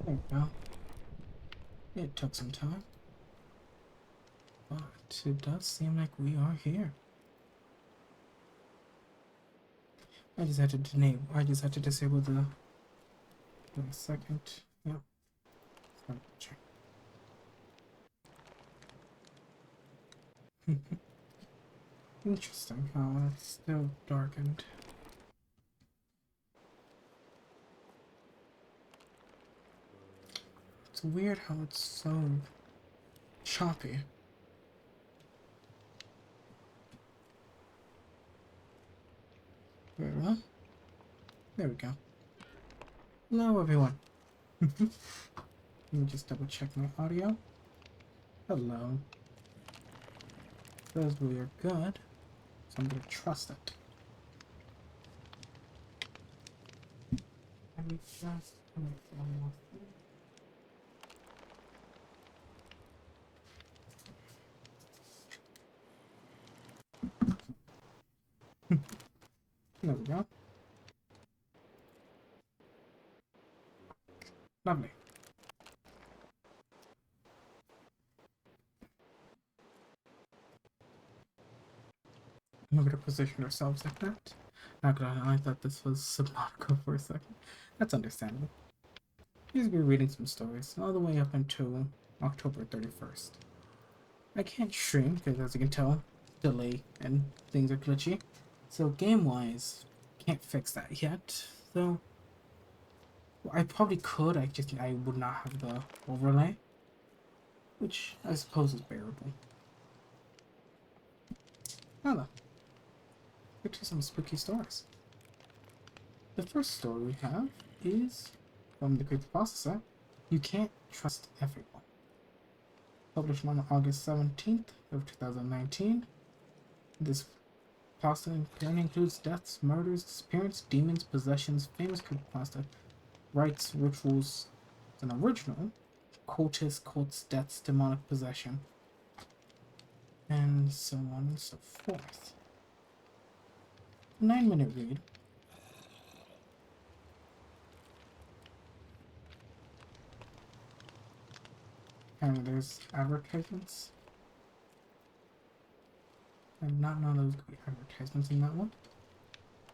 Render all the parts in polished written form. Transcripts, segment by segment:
There we go. It took some time, but it does seem like we are here. I just had to disable the. Wait a second. Yep. Check. Interesting how it's still darkened. It's weird how it's so choppy. Very well. There we go. Hello, everyone. Let me just double check my audio. Hello. Says we are good, so I'm gonna trust it. Let me just make one more thing. There we go. Lovely. We're gonna position ourselves like that. Not gonna lie, I thought this was Subnautica for a second. That's understandable. He's been reading some stories all the way up until October 31st. I can't stream because, as you can tell, delay and things are glitchy. So game-wise, can't fix that yet. So I probably could. I would not have the overlay, which I suppose is bearable. Hello. Get to some spooky stories. The first story we have is from the Creepypasta. You Can't Trust Everyone. Published on August 17th of 2019. This pasta apparently includes deaths, murders, disappearance, demons, possessions, famous creepypasta, rites, rituals. It's an original. Cultists, cults, deaths, demonic possession, and so on and so forth. 9-minute read. And there's advertisements. I did not know there was going to be advertisements in that one.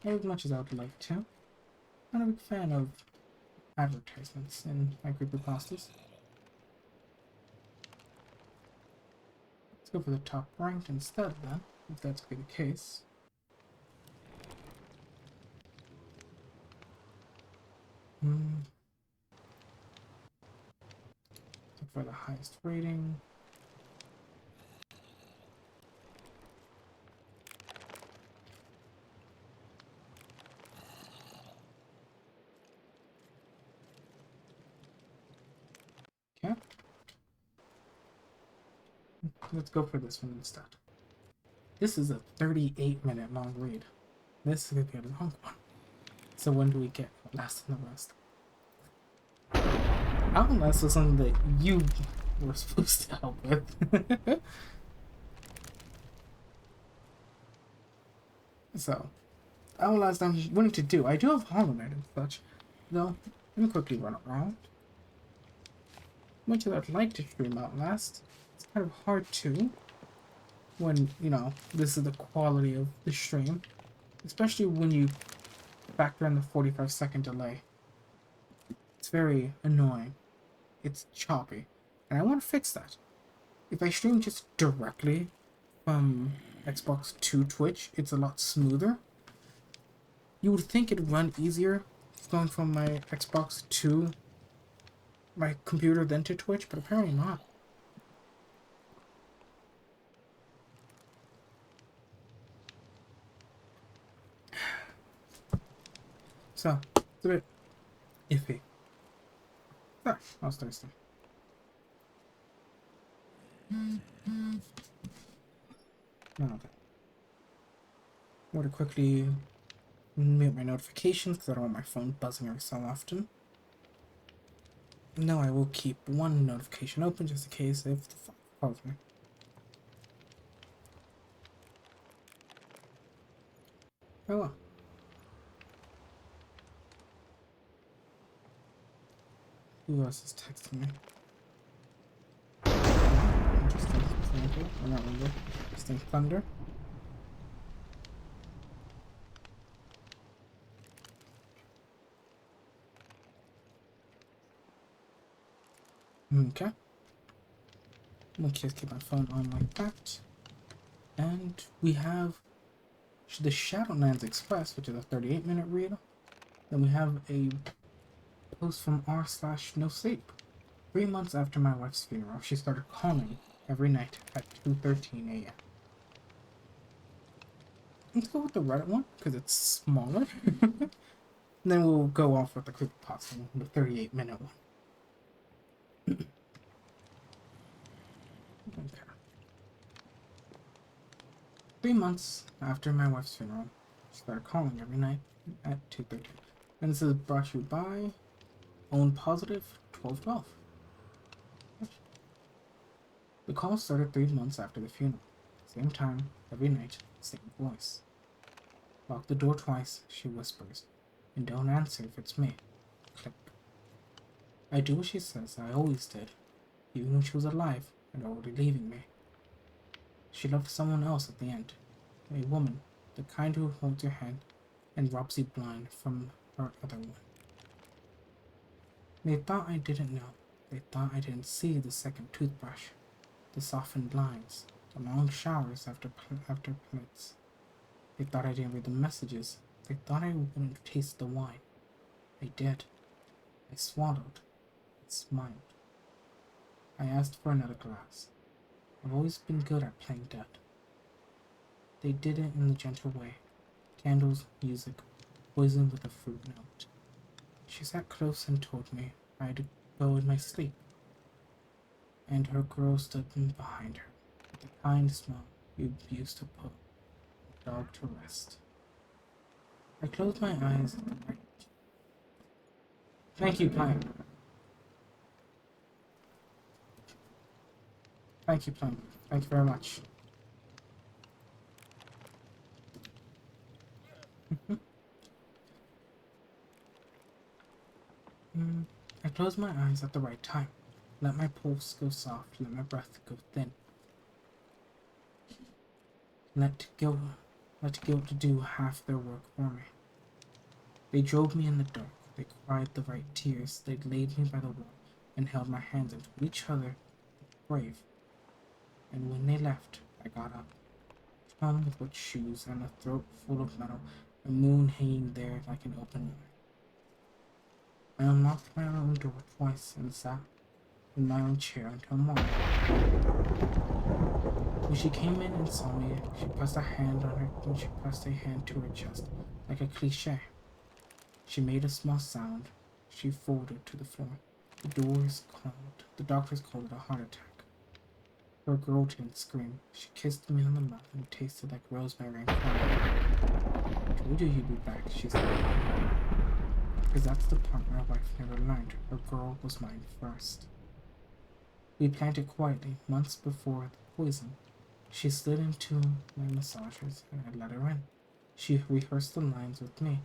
As much as I would like to. I'm not a big fan of advertisements in my creepypastas. Let's go for the top ranked instead then, if that's going to be the case. Look for the highest rating. Okay. Let's go for this one instead. This is a 38-minute long read. This is going to be a long one. So when do we get Last in the West? Outlast was something that you were supposed to help with. So, Outlast I'm willing to do. I do have Hollow Knight and such. Though, let me quickly run around. Much as I'd like to stream Outlast, it's kind of hard to when, you know, this is the quality of the stream. Especially when you factor in the 45-second delay. It's very annoying. It's choppy. And I want to fix that. If I stream just directly from Xbox to Twitch, it's a lot smoother. You would think it'd run easier going from my Xbox to my computer then to Twitch, but apparently not. So, it's a bit iffy. Ah, I was thirsty. Okay. I want to quickly mute my notifications because I don't want my phone buzzing every so often. No, I will keep one notification open just in case if the phone calls me. Oh well. Who else is texting me? Interesting Rainbow, or not Rainbow, Interesting Thunder. Okay. I'm gonna just keep my phone on like that. And we have the Shadowlands Express, which is a 38-minute read. Then we have a post from r/no sleep. 3 months after my wife's funeral, she started calling every night at 2:13 a.m. Let's go with the Reddit one because it's smaller. And then we'll go off with the creepypasta one, the 38-minute one. Okay. 3 months after my wife's funeral, she started calling every night at 2:13. And this is brought to you by Own Positive 1212. The call started 3 months after the funeral. Same time, every night, same voice. Lock the door twice, she whispers, and don't answer if it's me. Click. I do what she says, I always did, even when she was alive and already leaving me. She loved someone else at the end, a woman, the kind who holds your hand and robs you blind from her other one. They thought I didn't know. They thought I didn't see the second toothbrush, the softened lines, the long showers after plates. They thought I didn't read the messages. They thought I wouldn't taste the wine. I did. I swallowed. I smiled. I asked for another glass. I've always been good at playing dead. They did it in the gentle way. Candles, music, poison with a fruit note. She sat close and told me I had to go in my sleep. And her girl stood behind her, with the kind smile you used to put a dog to rest. I closed my eyes at the right. Thank you, Pine. Thank you, Pine. Thank you very much. I closed my eyes at the right time. Let my pulse go soft, let my breath go thin. Let guilt do half their work for me. They drove me in the dark. They cried the right tears. They laid me by the wall and held my hands into each other, brave. And when they left, I got up, plumb with wet shoes and a throat full of metal, a moon hanging there like an open eye. I unlocked my own door twice and sat in my own chair until morning. When she came in and saw me, she pressed a hand to her chest, like a cliche. She made a small sound. She folded to the floor. The doctors called it a heart attack. Her girl didn't scream. She kissed me on the mouth and it tasted like rosemary and clover. Told you he'd be back, she said. Because that's the part my wife never learned. Her girl was mine first. We planned it quietly, months before the poison. She slid into my massages and I let her in. She rehearsed the lines with me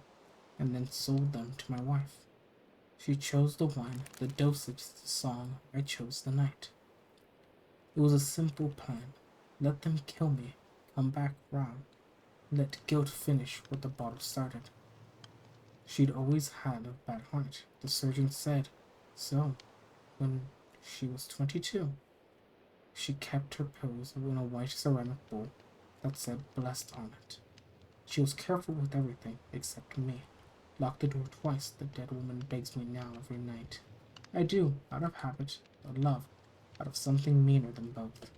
and then sold them to my wife. She chose the wine, the dosage, the song. I chose the night. It was a simple plan. Let them kill me, come back round. Let guilt finish what the bottle started. She'd always had a bad heart, the surgeon said. So, when she was 22, she kept her pills in a white ceramic bowl that said blessed on it. She was careful with everything except me. Locked the door twice, the dead woman begs me now every night. I do, out of habit, but love, out of something meaner than both.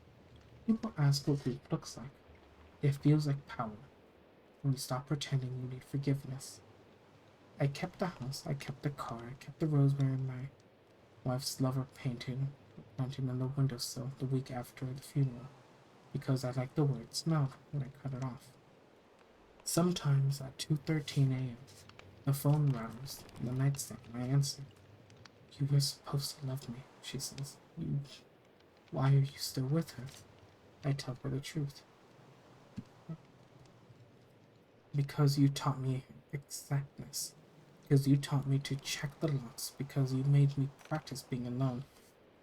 People ask what grief looks like. It feels like power. When you stop pretending you need forgiveness. I kept the house, I kept the car, I kept the rosemary my wife's lover painted, planted on the windowsill the week after the funeral, because I liked the way it smelled when I cut it off. Sometimes at 2:13 a.m., the phone rattles on the nightstand and I answer. You were supposed to love me, she says. Why are you still with her? I tell her the truth. Because you taught me exactness. Because you taught me to check the locks, because you made me practice being alone,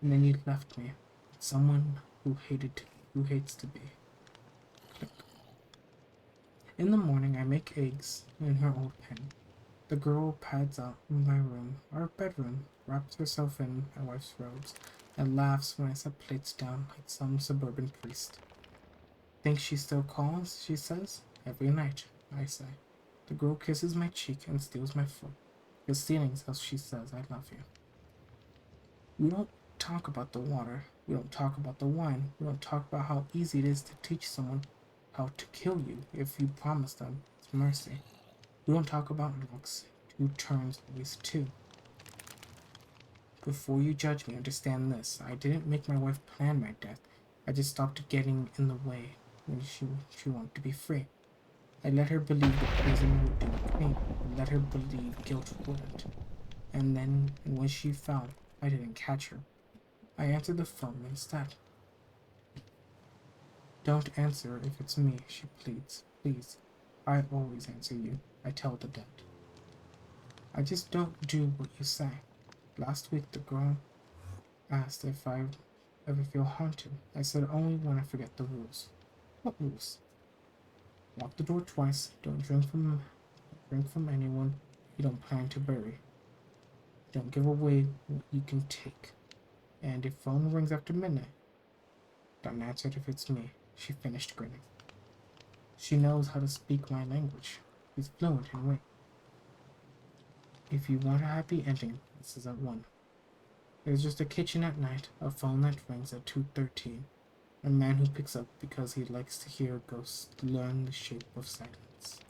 and then you left me. Someone who hates to be. Click. In the morning, I make eggs in her old pen. The girl pads out in my room, our bedroom, wraps herself in my wife's robes, and laughs when I set plates down like some suburban priest. Think she still calls, she says. Every night, I say. The girl kisses my cheek and steals my foot. Because stealing's how she says I love you. We don't talk about the water. We don't talk about the wine. We don't talk about how easy it is to teach someone how to kill you if you promise them it's mercy. We don't talk about looks. Two turns always two. Before you judge me, understand this. I didn't make my wife plan my death. I just stopped getting in the way when she wanted to be free. I let her believe the prison would do it clean. I let her believe guilt wouldn't. And when she fell, I didn't catch her. I answered the phone instead. Don't answer if it's me, she pleads. Please. I always answer you, I tell the dead. I just don't do what you say. Last week the girl asked if I ever feel haunted. I said only when I forget the rules. What rules? Lock the door twice. Don't drink from anyone you don't plan to bury. Don't give away what you can take. And if phone rings after midnight, don't answer it if it's me. She finished grinning. She knows how to speak my language. She's fluent in way. If you want a happy ending, this isn't one. There's just a kitchen at night, a phone that rings at 2:13, a man who picks up because he likes to hear ghosts learn the shape of silence.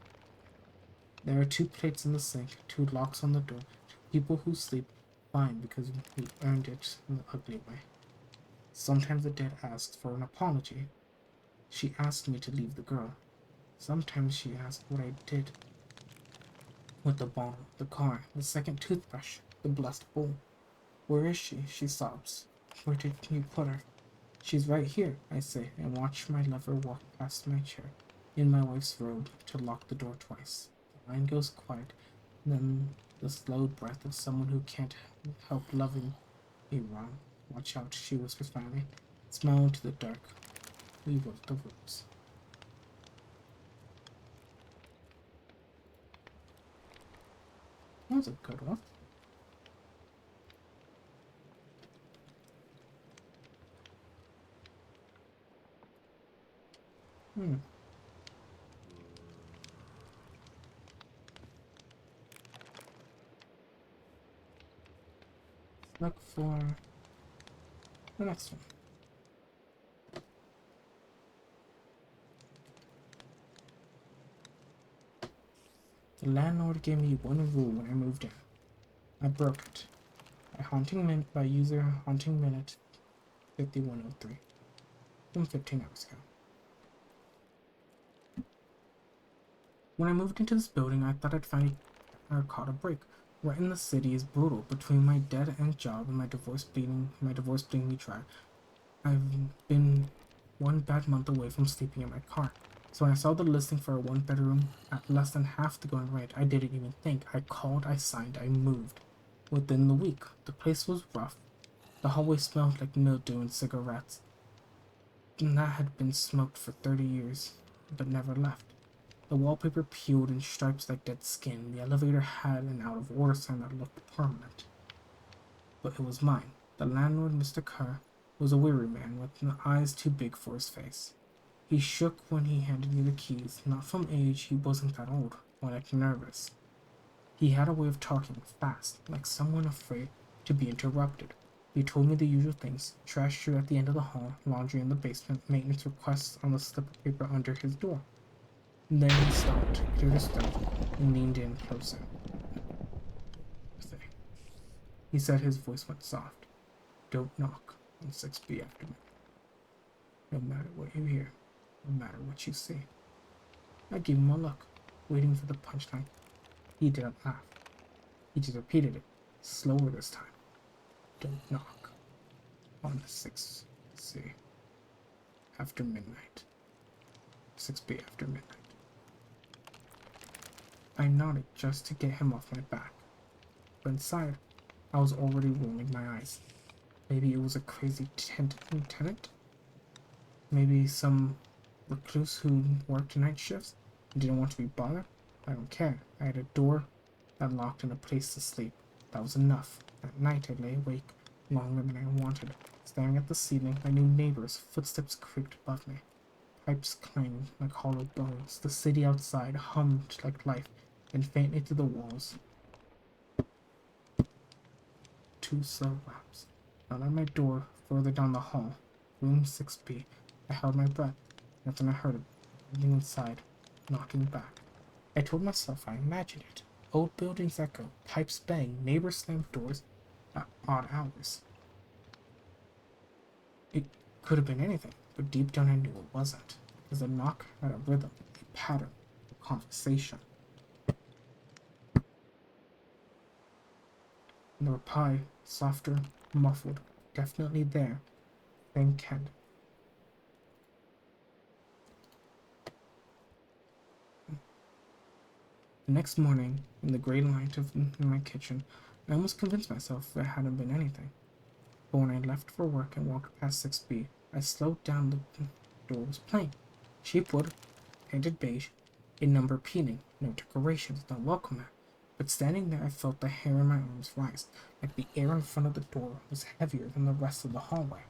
There are 2 plates in the sink, 2 locks on the door, 2 people who sleep fine because we earned it in the ugly way. Sometimes the dead asks for an apology. She asked me to leave the girl. Sometimes she asked what I did with the ball, the car, the second toothbrush, the blessed bowl. Where is she? She sobs. Where did you put her? She's right here, I say, and watch my lover walk past my chair, in my wife's robe, to lock the door twice. The line goes quiet, then the slow breath of someone who can't help loving me wrong. Watch out, she whispers finally. Smile into the dark. We wrote the rules. That was a good one. Look for the next one. The landlord gave me one rule when I moved in. I broke it. By user haunting minute 5103 from 15 hours ago. When I moved into this building, I thought I'd finally caught a break. Rent in the city is brutal. Between my dead-end job and my divorce bleeding me dry, I've been one bad month away from sleeping in my car. So when I saw the listing for a 1 bedroom at less than half the going rate, I didn't even think. I called, I signed, I moved. Within the week, the place was rough. The hallway smelled like mildew and cigarettes. And that had been smoked for 30 years, but never left. The wallpaper peeled in stripes like dead skin. The elevator had an out-of-order sign that looked permanent. But it was mine. The landlord, Mr. Kerr, was a weary man with eyes too big for his face. He shook when he handed me the keys. Not from age, he wasn't that old, more like nervous. He had a way of talking fast, like someone afraid to be interrupted. He told me the usual things: trash chute at the end of the hall, laundry in the basement, maintenance requests on the slip of paper under his door. And then he stopped, cleared his throat, and leaned in closer. He said, his voice went soft. Don't knock on 6B after midnight. No matter what you hear, no matter what you see. I gave him a look, waiting for the punchline. He didn't laugh. He just repeated it, slower this time. Don't knock on 6C after midnight. 6B after midnight. I nodded just to get him off my back. but inside, I was already rolling my eyes. Maybe it was a crazy tenant? Maybe some recluse who worked night shifts and didn't want to be bothered? I don't care. I had a door that locked and a place to sleep. That was enough. At night I lay awake longer than I wanted. Staring at the ceiling, I knew neighbors' footsteps creaked above me. Pipes clanged like hollow bones. The city outside hummed like life, and faintly through the walls, two slow raps. Not at my door, further down the hall. Room 6B. I held my breath, and then I heard it, moving inside, knocking back. I told myself I imagined it. Old buildings echo, pipes bang, neighbors slam doors at odd hours. It could have been anything, but deep down I knew it wasn't. Because the knock had a rhythm, a pattern, a conversation. And the reply, softer, muffled, definitely there, thank Ken. The next morning, in the grey light of my kitchen, I almost convinced myself there hadn't been anything. But when I left for work and walked past 6B, I slowed down. The door was plain. Sheepwood, painted beige, a number peeling, no decorations, no welcome mat. But standing there, I felt the hair in my arms rise, like the air in front of the door was heavier than the rest of the hallway.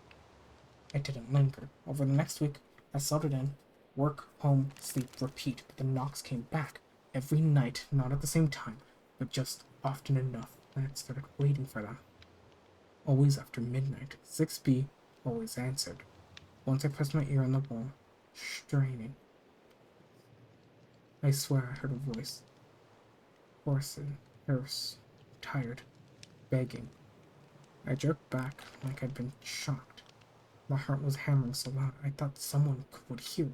I didn't linger. Over the next week, I settled in. Work, home, sleep, repeat. But the knocks came back. Every night, not at the same time, but just often enough that I started waiting for them. Always after midnight. 6B always answered. Once I pressed my ear on the wall, straining. I swear I heard a voice. Hoarse, hoarse, tired, begging. I jerked back like I'd been shocked. My heart was hammering so loud I thought someone would hear.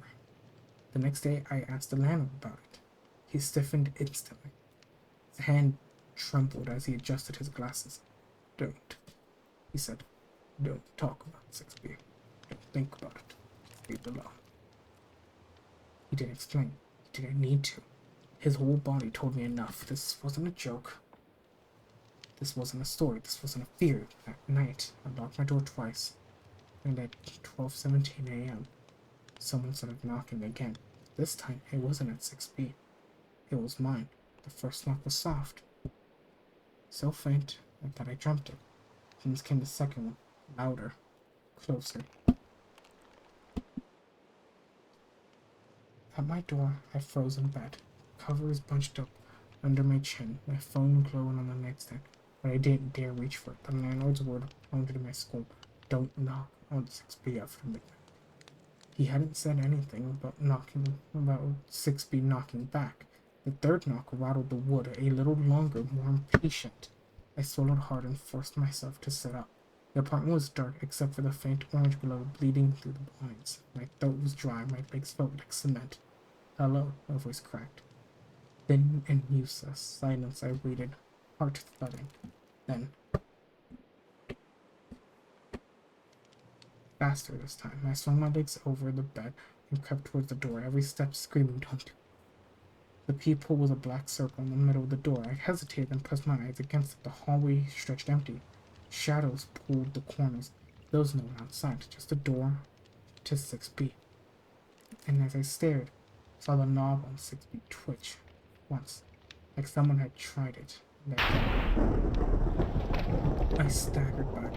The next day I asked the landlord about it. He stiffened instantly. His hand trembled as he adjusted his glasses. Don't, he said. Don't talk about 6B. Don't think about it. Leave it alone. He didn't explain. He didn't need to. His whole body told me enough. This wasn't a joke. This wasn't a story. This wasn't a fear. That night, I locked my door twice. And at 12:17 a.m., someone started knocking again. This time, it wasn't at 6B. It was mine. The first knock was soft. So faint, I thought I dreamt it. Then came the second one. Louder. Closer. At my door, I froze in bed. Covers bunched up under my chin, my phone glowing on the nightstand, but I didn't dare reach for it. The landlord's word pointed to my school. Don't knock on 6B after midnight. He hadn't said anything about 6B knocking back. The third knock rattled the wood, a little longer, more impatient. I swallowed hard and forced myself to sit up. The apartment was dark except for the faint orange glow bleeding through the blinds. My throat was dry, my legs felt like cement. Hello, my voice cracked. Thin and useless silence. I waited, heart thudding. Then, faster this time, I swung my legs over the bed and crept towards the door, every step screaming, don't. The peephole was a black circle in the middle of the door. I hesitated and pressed my eyes against it. The hallway stretched empty. Shadows pulled the corners. There was no one outside, just a door to 6B. And as I stared, I saw the knob on 6B twitch once, like someone had tried it. I staggered back,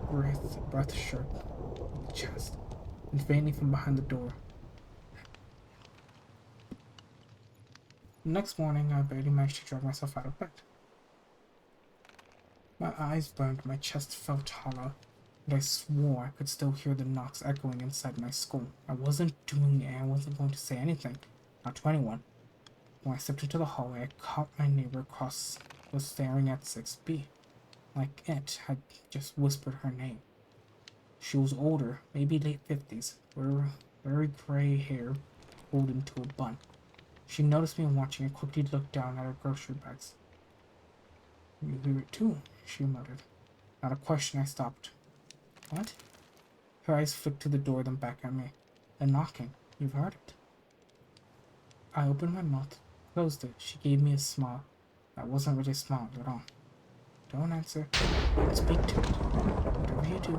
breath sharp in the chest, and faintly from behind the door. The next morning, I barely managed to drag myself out of bed. My eyes burned, my chest felt hollow, and I swore I could still hear the knocks echoing inside my skull. I wasn't doing it, I wasn't going to say anything, not to anyone. When I stepped into the hallway, I caught my neighbor across was staring at 6B, like it had just whispered her name. She was older, maybe late 50s, very gray hair pulled into a bun. She noticed me watching and quickly looked down at her grocery bags. You hear it too, she muttered. Not a question, I stopped. What? Her eyes flicked to the door, then back at me. The knocking. You've heard it. I opened my mouth, closed it. She gave me a smile. That wasn't really a smile at all. Don't answer. Don't speak to it. Whatever you do,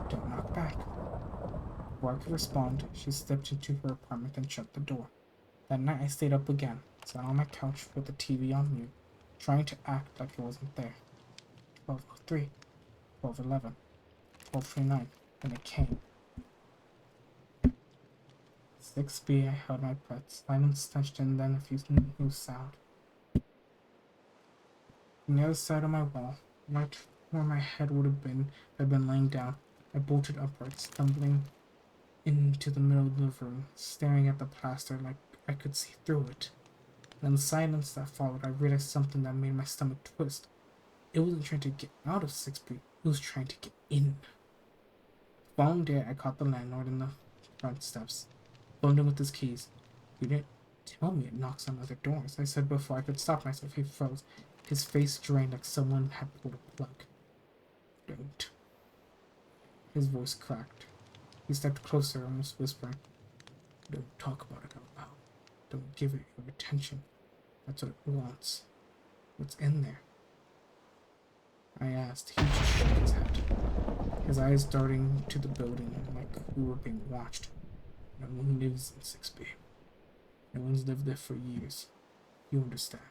don't knock back. Before I could respond, she stepped into her apartment and shut the door. That night I stayed up again, sat on my couch with the TV on mute, trying to act like it wasn't there. 12:03, 12:11, 12:29, and it came. 6B, I held my breath. Silence touched and then a few new sound. On the other side of my wall, right where my head would have been if I'd been laying down, I bolted upwards, stumbling into the middle of the room, staring at the plaster like I could see through it. And in the silence that followed, I realized something that made my stomach twist. It wasn't trying to get out of 6B, it was trying to get in. The following day, I caught the landlord in the front steps, phoned him with his keys. He didn't tell me it knocks on other doors. I said before I could stop myself. He froze. His face drained like someone had pulled a plug. Don't. His voice cracked. He stepped closer, almost whispering. Don't talk about it out loud. Don't give it your attention. That's what it wants. What's in there? I asked. He just shook his head. His eyes darting to the building like we were being watched. No one lives in 6B. No one's lived there for years. You understand.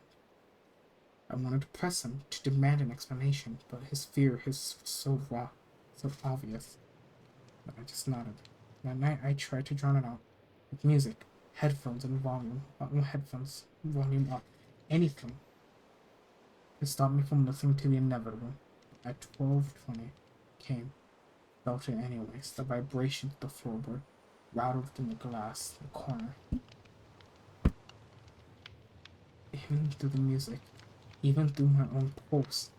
I wanted to press him, to demand an explanation, but his fear was so raw, so obvious. But I just nodded. That night I tried to drown it out. With music, headphones volume up, anything to stop me from listening to the inevitable. At 12:20 came. Felt it anyways. The vibrations of the floorboard rattled in the glass in the corner. Even through the music, even through my own pulse.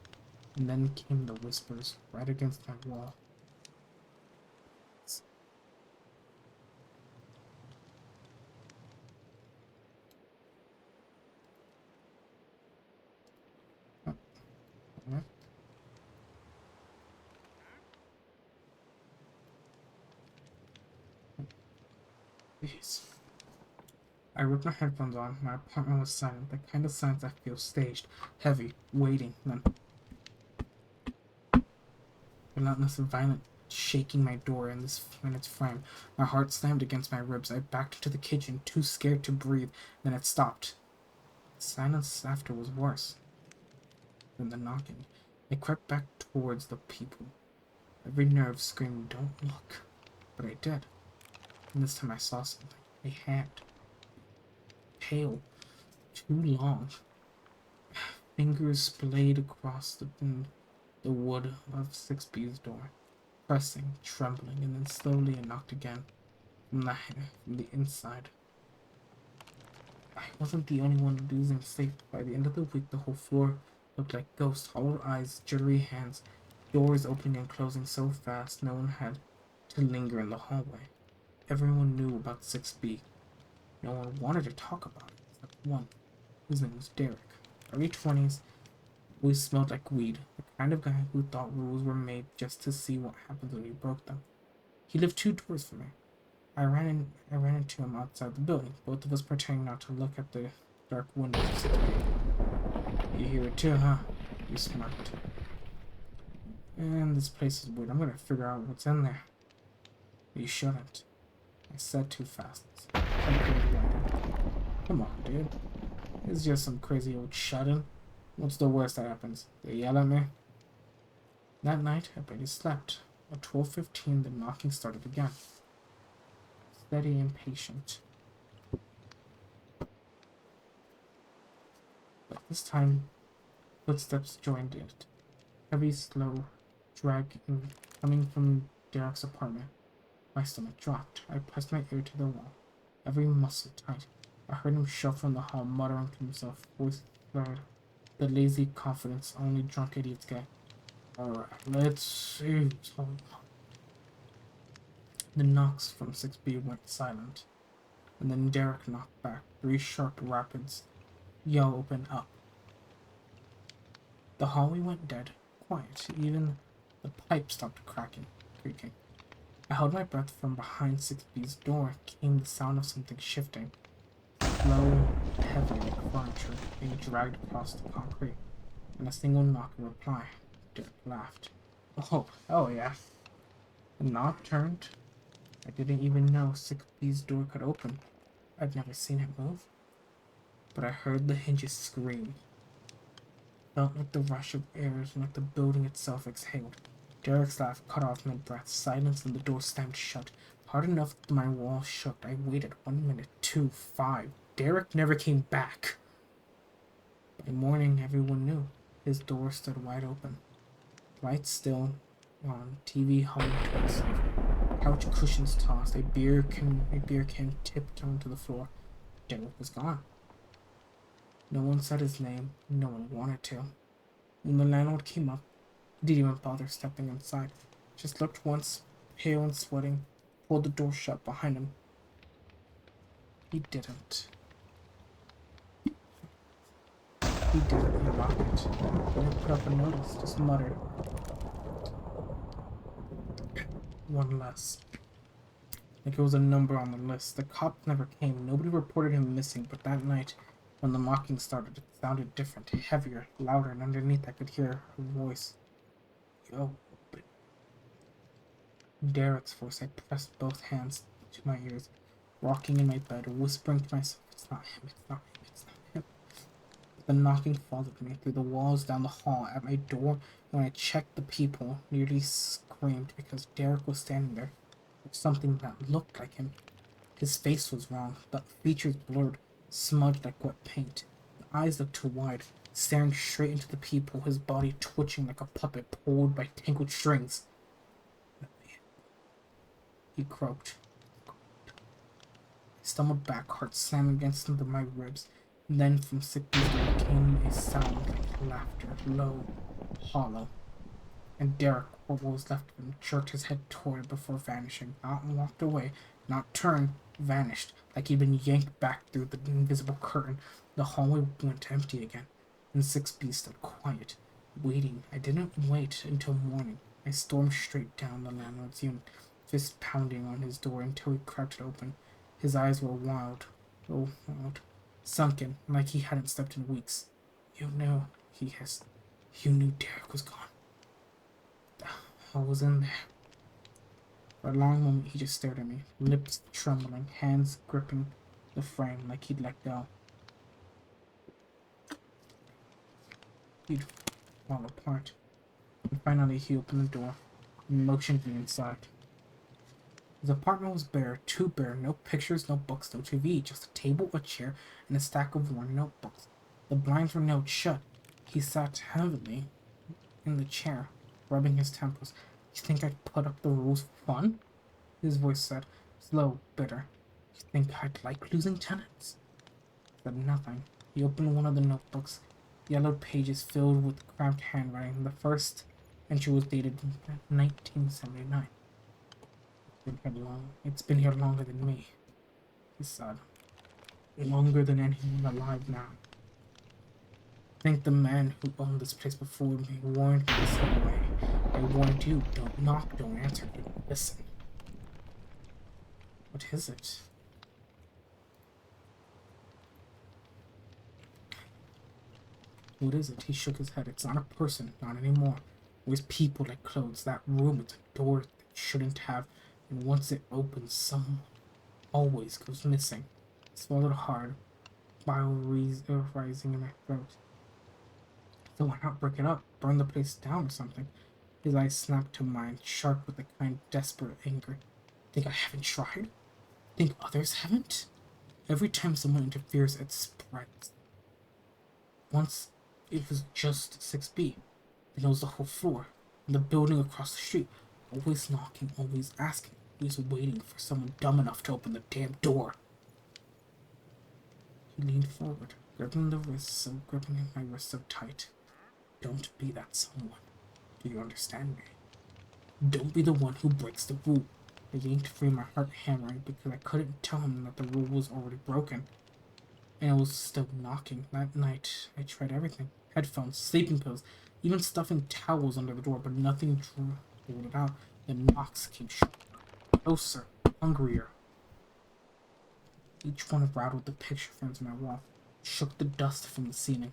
And then came the whispers right against my wall. What? Please. I ripped my headphones on. My apartment was silent, the kind of silence I feel staged, heavy, waiting, then relentless, violent, shaking my door in its frame. My heart slammed against my ribs. I backed into the kitchen, too scared to breathe. Then it stopped. The silence after was worse than the knocking. I crept back towards the people. Every nerve screamed, "Don't look." But I did. And this time I saw something. A hand. Pale. Too long. Fingers splayed across the wood of 6B's door. Pressing, trembling, and then slowly it knocked again. From the inside. I wasn't the only one losing sleep. By the end of the week, the whole floor looked like ghosts, hollow eyes, jittery hands, doors opening and closing so fast no one had to linger in the hallway. Everyone knew about 6B. No one wanted to talk about it, except one. His name was Derek. Early 20s, always smelled like weed, the kind of guy who thought rules were made just to see what happens when you broke them. He lived 2 doors from me. I ran into him outside the building, both of us pretending not to look at the dark windows. You hear it too, huh? He smirked. And this place is weird. I'm gonna figure out what's in there. You shouldn't. I said too fast. Come on, dude. It's just some crazy old shut-in. What's the worst that happens? They yell at me? That night, I barely slept. At 12:15, the knocking started again. Steady and patient. But this time, footsteps joined it. Heavy, slow, dragging, coming from Derek's apartment. My stomach dropped. I pressed my ear to the wall, every muscle tight. I heard him shuffle in the hall, muttering to himself, voice blurred. The lazy confidence only drunk idiots get. Alright, let's see. The knocks from 6B went silent, and then Derek knocked back. 3 sharp rapids. Yell opened up. The hallway went dead, quiet. Even the pipe stopped creaking. I held my breath. From behind 6B's door came the sound of something shifting. Slow, heavy like furniture being dragged across the concrete. and a single knock in reply. Derek laughed. Oh yeah. The knob turned. I didn't even know 6B's door could open. I'd never seen it move. But I heard the hinges scream. Felt like the rush of air and like the building itself exhaled. Derek's laugh cut off mid-breath. Silence and the door slammed shut. Hard enough that my walls shook. I waited 1 minute, 2, 5. Derek never came back. By morning, everyone knew. His door stood wide open. Lights still on, TV hummed to itself. Couch cushions tossed, a beer can tipped onto the floor. Derek was gone. No one said his name, no one wanted to. When the landlord came up, he didn't even bother stepping inside. Just looked once, pale and sweating, pulled the door shut behind him. He didn't. He didn't unlock it. Didn't put up a notice, just muttered. One less. Like it was a number on the list. The cops never came. Nobody reported him missing, but that night, when the knocking started, it sounded different, heavier, louder, and underneath I could hear a voice. Yo, but Derek's voice. I pressed both hands to my ears, rocking in my bed, whispering to myself, it's not him, it's not him, it's not him. The knocking followed me through the walls, down the hall, at my door, and when I checked, the people nearly screamed because Derek was standing there with something that looked like him. His face was wrong, the features blurred, smudged like wet paint. The eyes looked too wide, staring straight into the people, his body twitching like a puppet pulled by tangled strings. He croaked. I stumbled back, heart slamming against my ribs. And then from 6B's door came a sound like laughter, low, hollow. And Derek, what was left of him, jerked his head toward it before vanishing. Not walked away, not turned, vanished, like he'd been yanked back through the invisible curtain. The hallway went empty again, and 6B stood quiet, waiting. I didn't wait until morning. I stormed straight down the landlord's unit, fist pounding on his door until he cracked it open. His eyes were wild, sunken, like he hadn't slept in weeks. You knew, he hissed. You knew Derek was gone. I was in there. For a long moment, he just stared at me, lips trembling, hands gripping the frame like he'd let go. He'd fall apart. And finally, he opened the door and motioned me inside. His apartment was bare, too bare, no pictures, no books, no TV, just a table, a chair, and a stack of worn notebooks. The blinds were nailed shut. He sat heavily in the chair, rubbing his temples. You think I'd put up the rules for fun? His voice said, slow, bitter. You think I'd like losing tenants? I said nothing. He opened one of the notebooks, yellowed pages filled with cramped handwriting. The first entry was dated 1979. It's been here longer than me, he said. Longer than anyone alive now. I think the man who owned this place before me warned me the same way. I warned you, don't knock, don't answer, don't listen. What is it? What is it? He shook his head. It's not a person, not anymore. It was people like clothes. That room, it's a door that shouldn't have. And once it opens, someone always goes missing. I swallowed hard, bile rising in my throat. So why not break it up? Burn the place down or something? His eyes snapped to mine, sharp with a kind of desperate anger. Think I haven't tried? Think others haven't? Every time someone interferes, it spreads. Once, it was just 6B. Then it was the whole floor, and the building across the street. Always knocking, always asking, always waiting for someone dumb enough to open the damn door. He leaned forward, gripping my wrist so tight. Don't be that someone. Do you understand me? Don't be the one who breaks the rule. I yanked free, my heart hammering because I couldn't tell him that the rule was already broken. And it was still knocking. That night, I tried everything. Headphones, sleeping pills, even stuffing towels under the door, but nothing drew it out. The knocks came closer, hungrier. Each one rattled the picture frames on my wall, shook the dust from the ceiling.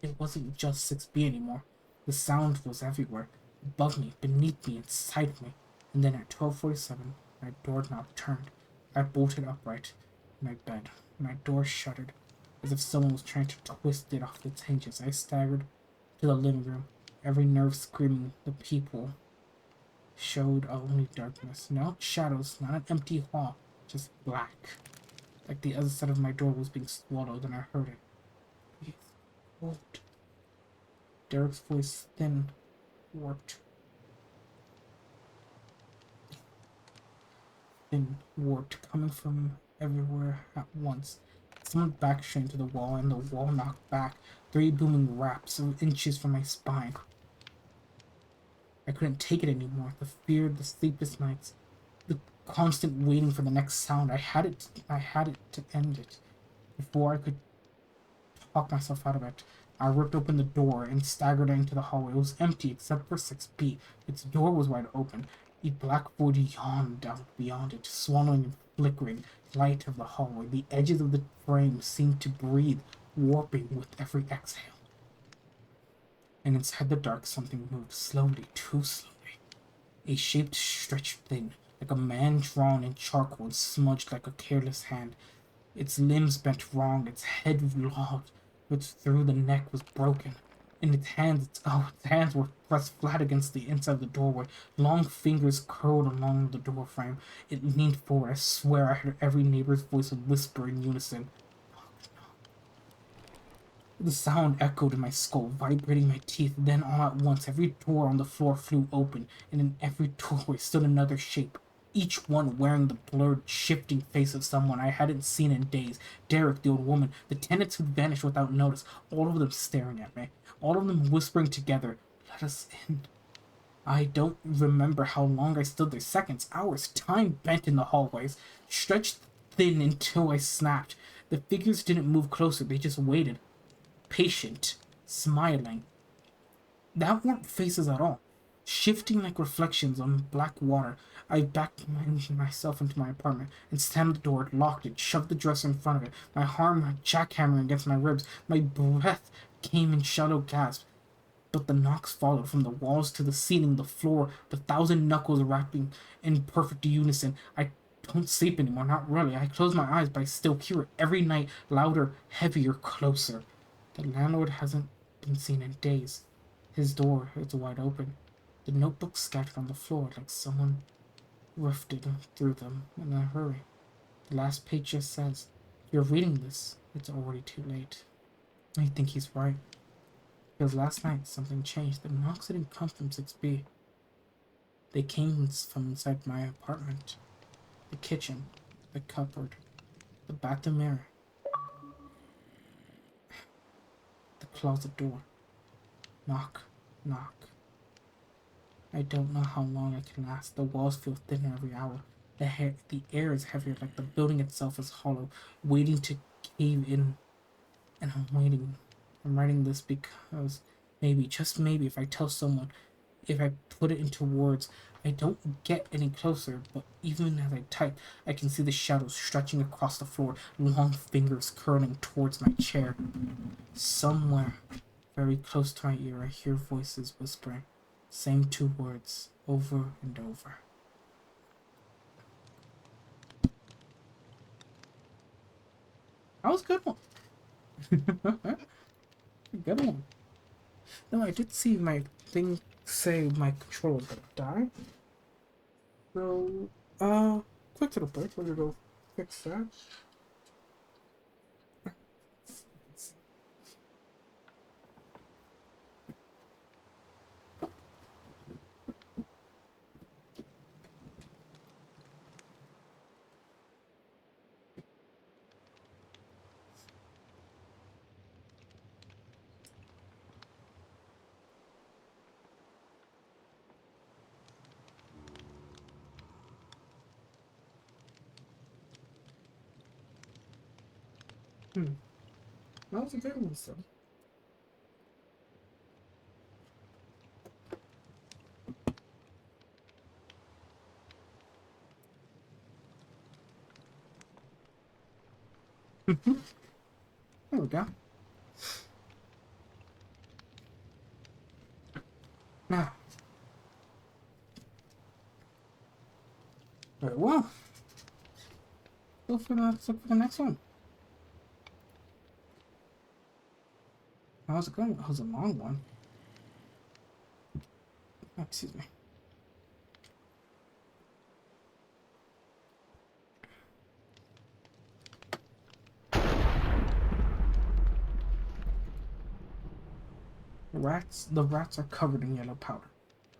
it wasn't just 6B anymore. The sound was everywhere, above me, beneath me, inside me. And then at 12:47, my doorknob turned. I bolted upright in my bed. My door shuddered, as if someone was trying to twist it off its hinges. I staggered to the living room, every nerve screaming. The people showed only darkness. Not shadows, not an empty hall, just black. Like the other side of my door was being swallowed, and I heard it. Breathe. Hold. Derek's voice thin, warped, coming from everywhere at once. Someone backstrained to the wall, and the wall knocked back, three booming raps of inches from my spine. I couldn't take it anymore. The fear, the sleepless nights, the constant waiting for the next sound. I had it to end it. Before I could talk myself out of it, I ripped open the door and staggered into the hallway. It was empty except for 6B. Its door was wide open. The black void yawned out beyond it, swallowing and flickering light of the hallway. The edges of the frame seemed to breathe, warping with every exhale. And inside the dark, something moved slowly, too slowly. A shape stretched thin, like a man drawn in charcoal and smudged like a careless hand. Its limbs bent wrong, its head logged, which through the neck was broken. In its hands were pressed flat against the inside of the doorway. Long fingers curled along the door frame. It leaned forward. I swear I heard every neighbor's voice whisper in unison. The sound echoed in my skull, vibrating my teeth. Then all at once, every door on the floor flew open, and in every doorway stood another shape, each one wearing the blurred, shifting face of someone I hadn't seen in days. Derek, the old woman, the tenants who'd vanished without notice, all of them staring at me, all of them whispering together, "Let us in." I don't remember how long I stood there. Seconds, hours, time bent in the hallways, stretched thin until I snapped. The figures didn't move closer, they just waited, patient, smiling. That weren't faces at all. Shifting like reflections on black water, I backed myself into my apartment and slammed the door, locked it, shoved the dresser in front of it, my arm jackhammering against my ribs. My breath came in shallow gasps, but the knocks followed from the walls to the ceiling, the floor, the thousand knuckles rapping in perfect unison. I don't sleep anymore, not really. I close my eyes, but I still hear it every night, louder, heavier, closer. The landlord hasn't been seen in days. His door is wide open. The notebooks scattered on the floor like someone roughed it through them in a hurry. The last page just says, "If you're reading this, it's already too late." I think he's right. Because last night something changed. The knocks didn't come from 6B. They came from inside my apartment. The kitchen, the cupboard, the bathroom mirror, the closet door. Knock, knock. I don't know how long I can last. The walls feel thinner every hour. The air is heavier, like the building itself is hollow, waiting to cave in. And I'm waiting. I'm writing this because maybe, just maybe, if I tell someone, if I put it into words, I don't get any closer, but even as I type, I can see the shadows stretching across the floor, long fingers curling towards my chair. Somewhere, very close to my ear, I hear voices whispering, same two words, over and over. That was a good one. Good one. No, I did see my thing say my controller was gonna die. So, quick little break. We're gonna go fix that. That was a good one, so. There we go. Very well. Let's look for the next one. How's it going? That was a long one. Oh, excuse me. The rats are covered in yellow powder.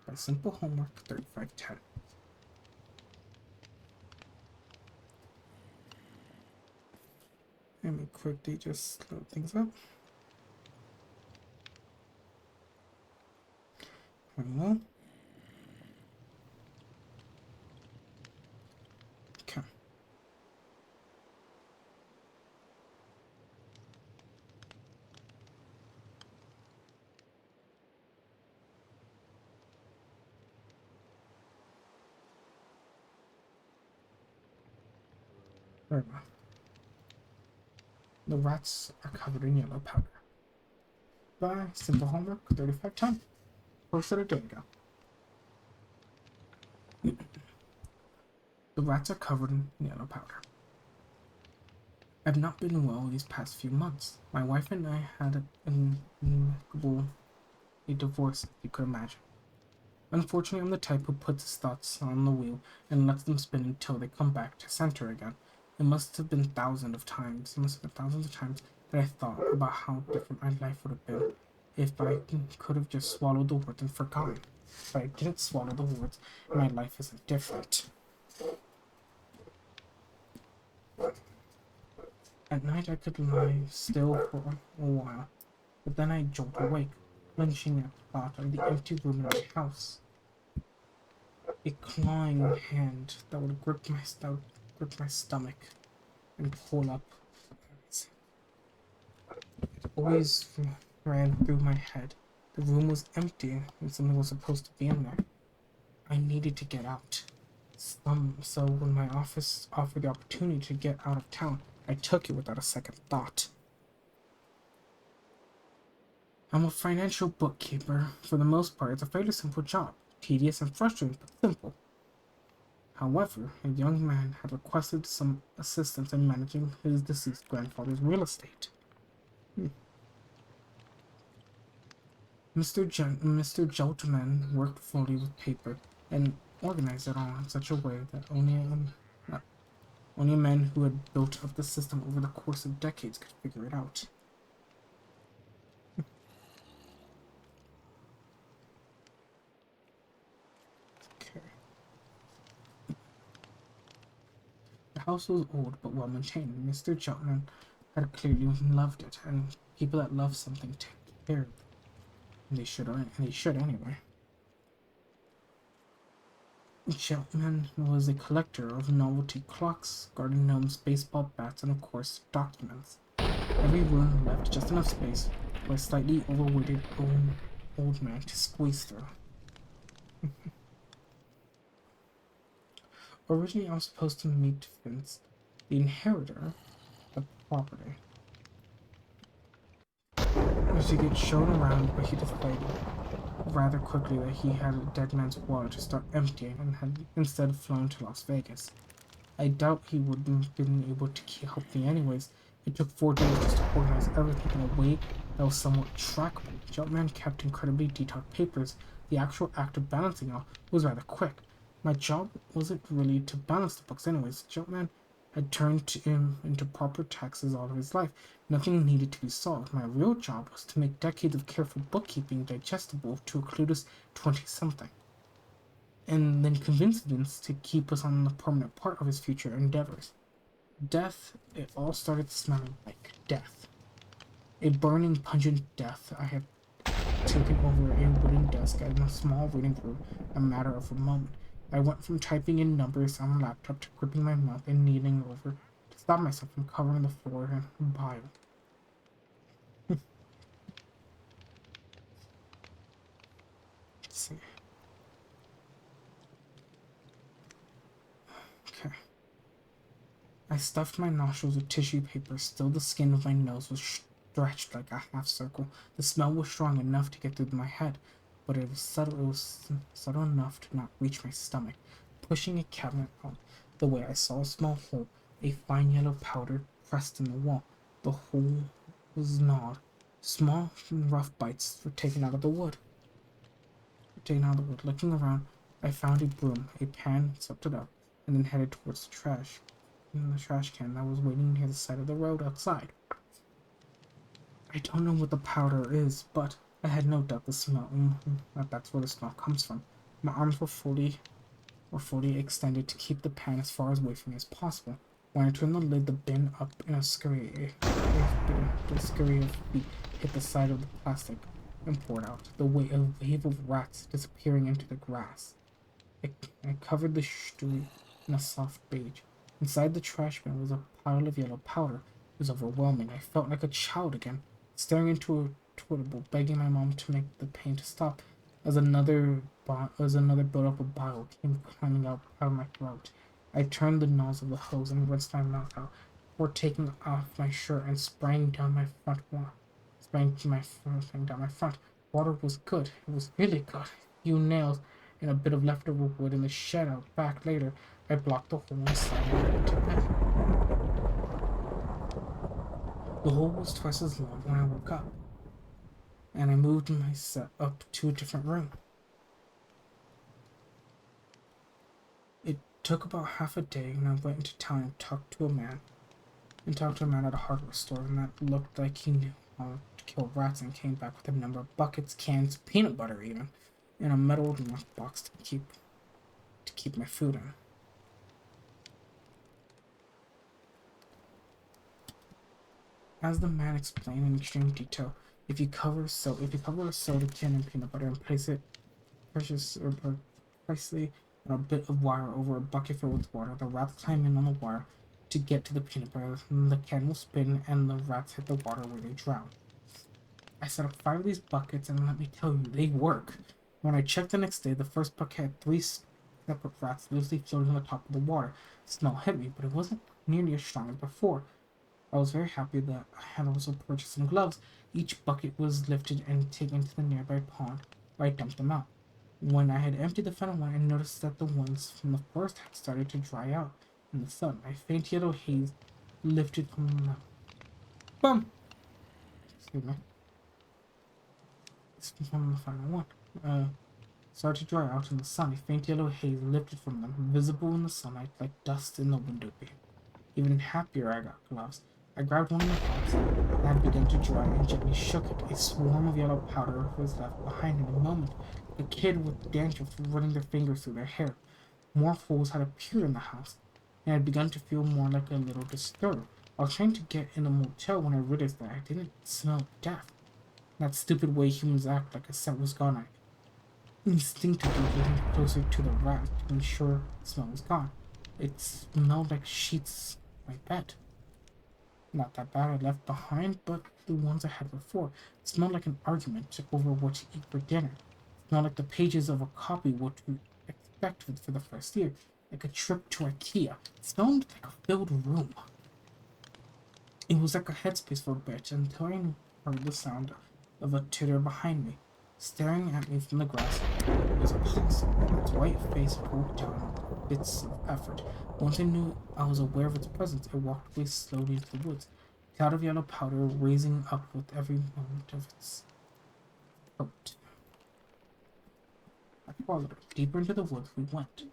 By simple homework 3510. Let me quickly just load things up. Very well. Okay. Very well. The rats are covered in yellow powder. By simple homework 3510. Posted a day ago. The rats are covered in yellow powder. I've not been well these past few months. My wife and I had an amicable divorce, if you could imagine. Unfortunately, I'm the type who puts his thoughts on the wheel and lets them spin until they come back to center again. It must have been thousands of times that I thought about how different my life would have been if I could have just swallowed the words and forgotten. But I didn't swallow the words, and my life isn't different. At night I could lie still for a while, but then I jolt awake, flinching at the thought of the empty room in my house. A clawing hand that would grip my stomach and pull up. It always ran through my head. The room was empty and something was supposed to be in there. I needed to get out. So when my office offered the opportunity to get out of town, I took it without a second thought. I'm a financial bookkeeper. For the most part, it's a fairly simple job. Tedious and frustrating, but simple. However, a young man had requested some assistance in managing his deceased grandfather's real estate. Mr. Joltman worked fully with paper and organized it all in such a way that only a man who had built up the system over the course of decades could figure it out. Okay. The house was old but well maintained. Mr. Joltman had clearly loved it, and people that love something take care of it. And they should anyway. Chapman was a collector of novelty clocks, garden gnomes, baseball bats, and of course, documents. Every room left just enough space for a slightly overweighted old man to squeeze through. Originally, I was supposed to meet Vince, the inheritor of the property. To get shown around, but he decided rather quickly that he had a dead man's wallet to start emptying and had instead flown to Las Vegas. I doubt he would have been able to help me anyways. It took 4 days just to organize everything in a way that was somewhat trackable. Jumpman kept incredibly detailed papers. The actual act of balancing out was rather quick. My job wasn't really to balance the books anyways. Jumpman had turned him into proper taxes all of his life. Nothing needed to be solved. My real job was to make decades of careful bookkeeping digestible to a clueless 20-something. And then convince Vince to keep us on the permanent part of his future endeavors. Death, it all started smelling like death. A burning, pungent death. I had taken over a wooden desk in a small reading room in a matter of a moment. I went from typing in numbers on a laptop to gripping my mouth and kneeling over to stop myself from covering the floor in bile. Let's see. Okay. I stuffed my nostrils with tissue paper. Still, the skin of my nose was stretched like a half circle. The smell was strong enough to get through my head, but it was subtle enough to not reach my stomach. Pushing a cabinet out, the way I saw a small hole, a fine yellow powder pressed in the wall. The hole was gnawed. Small, rough bites were taken out of the wood. Looking around, I found a broom, a pan, swept it up, and then headed towards the trash. In the trash can that was waiting near the side of the road outside. I don't know what the powder is, but I had no doubt the smell. That's where the smell comes from. My arms were fully extended to keep the pan as far away from me as possible. When I turned the lid, the bin up in a scurry, the scurry of feet hit the side of the plastic and poured out. A wave of rats disappearing into the grass. I covered the street in a soft beige. Inside the trash bin was a pile of yellow powder. It was overwhelming. I felt like a child again, staring into a toilet, begging my mom to make the pain to stop. As another buildup of bile came climbing out of my throat, I turned the nozzle of the hose and rinsed my mouth out before taking off my shirt and spraying down my front. Spraying down my front. Water was good. It was really good. A few nails and a bit of leftover wood in the shed out back later. I blocked the hole inside and went to bed. The hole was twice as long when I woke up, and I moved my set up to a different room. It took about half a day, and I went into town and talked to a man at a hardware store, and that looked like he knew how to kill rats, and came back with a number of buckets, cans, peanut butter even, and a metal box to keep my food in. As the man explained in extreme detail, if you cover a soda can in peanut butter and place it precisely on a bit of wire over a bucket filled with water, the rats climb in on the wire to get to the peanut butter, and the can will spin and the rats hit the water where they drown. I set up 5 of these buckets, and let me tell you, they work. When I checked the next day, the first bucket had 3 separate rats loosely floating on the top of the water. The smell hit me, but it wasn't nearly as strong as before. I was very happy that I had also purchased some gloves. Each bucket was lifted and taken to the nearby pond, where I dumped them out. When I had emptied the final one, I noticed that the ones from the first had started to dry out in the sun. A faint yellow haze lifted from the bum. Excuse me. It's from the final one. Started to dry out in the sun. A faint yellow haze lifted from them, visible in the sunlight like dust in the window pane. Even happier, I got gloves. I grabbed one of the pots that had begun to dry and gently shook it. A swarm of yellow powder was left behind in a moment. A kid with dandruff running their fingers through their hair. More holes had appeared in the house, and I had begun to feel more like a little disturbed. I was trying to get in a motel when I realized that I didn't smell death. That stupid way humans act like a scent was gone. I instinctively leaned closer to the rat to ensure the smell was gone. It smelled like sheets on my bed. Not that bad I left behind, but the ones I had before. It smelled like an argument over what to eat for dinner. It smelled like the pages of a copy what to expect for the first year. Like a trip to IKEA. It smelled like a filled room. It was like a headspace for a bit until I heard the sound of a titter behind me. Staring at me from the grass was a possum. Its white face poked down bits of effort. Once I knew I was aware of its presence, I walked away slowly into the woods, a cloud of yellow powder raising up with every moment of its coat. I followed. Deeper into the woods we went.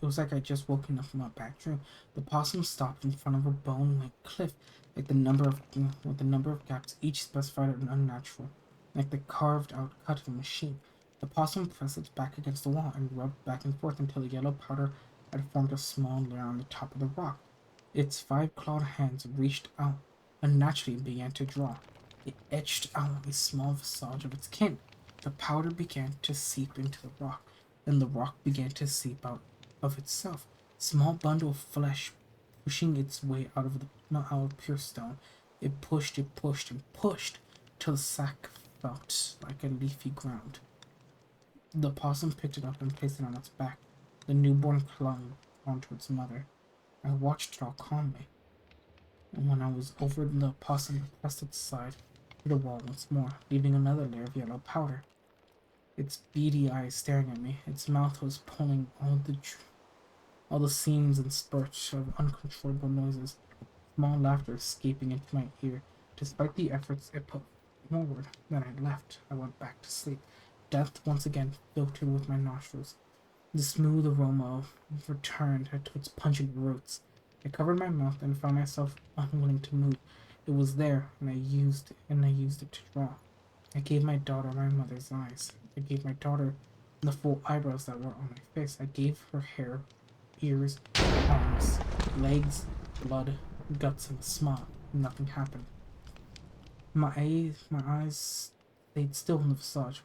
It was like I just woken up from a bad dream. The possum stopped in front of a bone-like cliff, with the number of gaps each specified and unnatural, like the carved-out cut of a machine. The possum pressed its back against the wall and rubbed back and forth until the yellow powder had formed a small layer on the top of the rock. Its 5 clawed hands reached out unnaturally and began to draw. It etched out a small visage of its kin. The powder began to seep into the rock, and the rock began to seep out of itself. Small bundle of flesh pushing its way out of pure stone. It pushed, and pushed, till the sack felt like a leafy ground. The possum picked it up and placed it on its back. The newborn clung onto its mother. I watched it all calmly, and when I was over the possum pressed its side to the wall once more, leaving another layer of yellow powder. Its beady eyes staring at me. Its mouth was pulling all the seams and spurts of uncontrollable noises, small laughter escaping into my ear. Despite the efforts it put forward that I left, I went back to sleep. Death once again filtered with my nostrils. The smooth aroma returned to its pungent roots. I covered my mouth and found myself unwilling to move. It was there, and I used it to draw. I gave my daughter my mother's eyes. I gave my daughter the full eyebrows that were on my face. I gave her hair, ears, arms, legs, blood, guts, and a smile. Nothing happened. My eyes stayed still in the visage,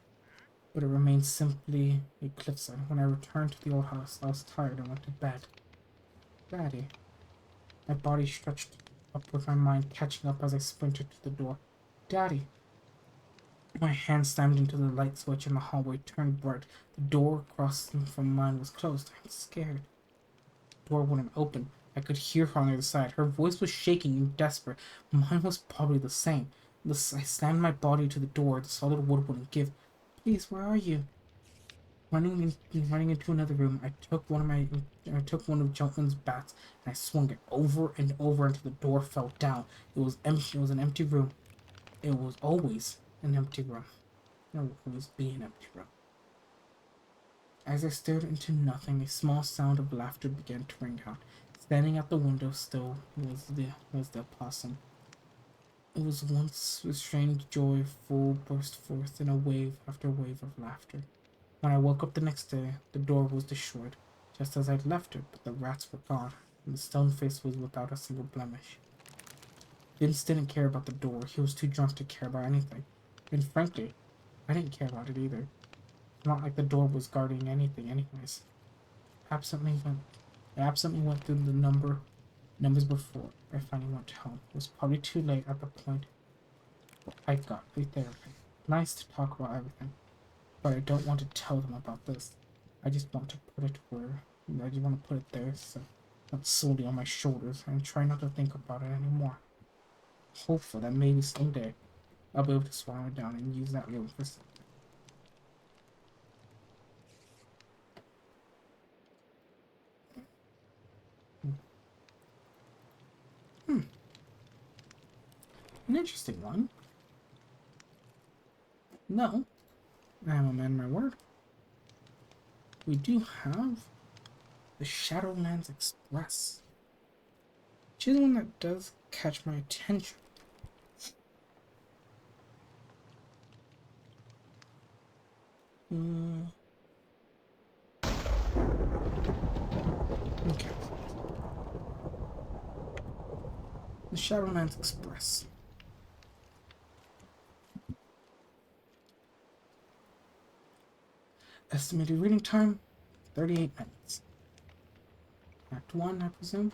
but it remained simply a cliffside. When I returned to the old house, I was tired and went to bed. Daddy. My body stretched up with my mind catching up as I sprinted to the door. Daddy. My hand slammed into the light switch and the hallway turned bright. The door across from mine was closed. I was scared. The door wouldn't open. I could hear her on the other side. Her voice was shaking and desperate. Mine was probably the same. I slammed my body to the door. The solid wood wouldn't give. Please, where are you? Running into another room, I took one of Gentleman's bats and I swung it over and over until the door fell down. It was empty. It was an empty room. It was always an empty room. It will always be an empty room. As I stared into nothing, a small sound of laughter began to ring out. Standing at the window still was the opossum. It was once a strange joy full burst forth in a wave after wave of laughter. When I woke up the next day, the door was destroyed, just as I'd left it, but the rats were gone, and the stone face was without a single blemish. Vince didn't care about the door. He was too drunk to care about anything. And frankly, I didn't care about it either. It's not like the door was guarding anything anyways. I absently went through the numbers before I finally went home. It was probably too late at the point I got free therapy. Nice to talk about everything, but I don't want to tell them about this. I just want to put it there, so not solely on my shoulders, and try not to think about it anymore. Hopeful that maybe someday I'll be able to swallow it down and use that room for something. An interesting one. No, I am a man of my word. We do have the Shadowlands Express, which is one that does catch my attention. Okay. The Shadowlands Express. Estimated reading time, 38 minutes. Act 1, I presume.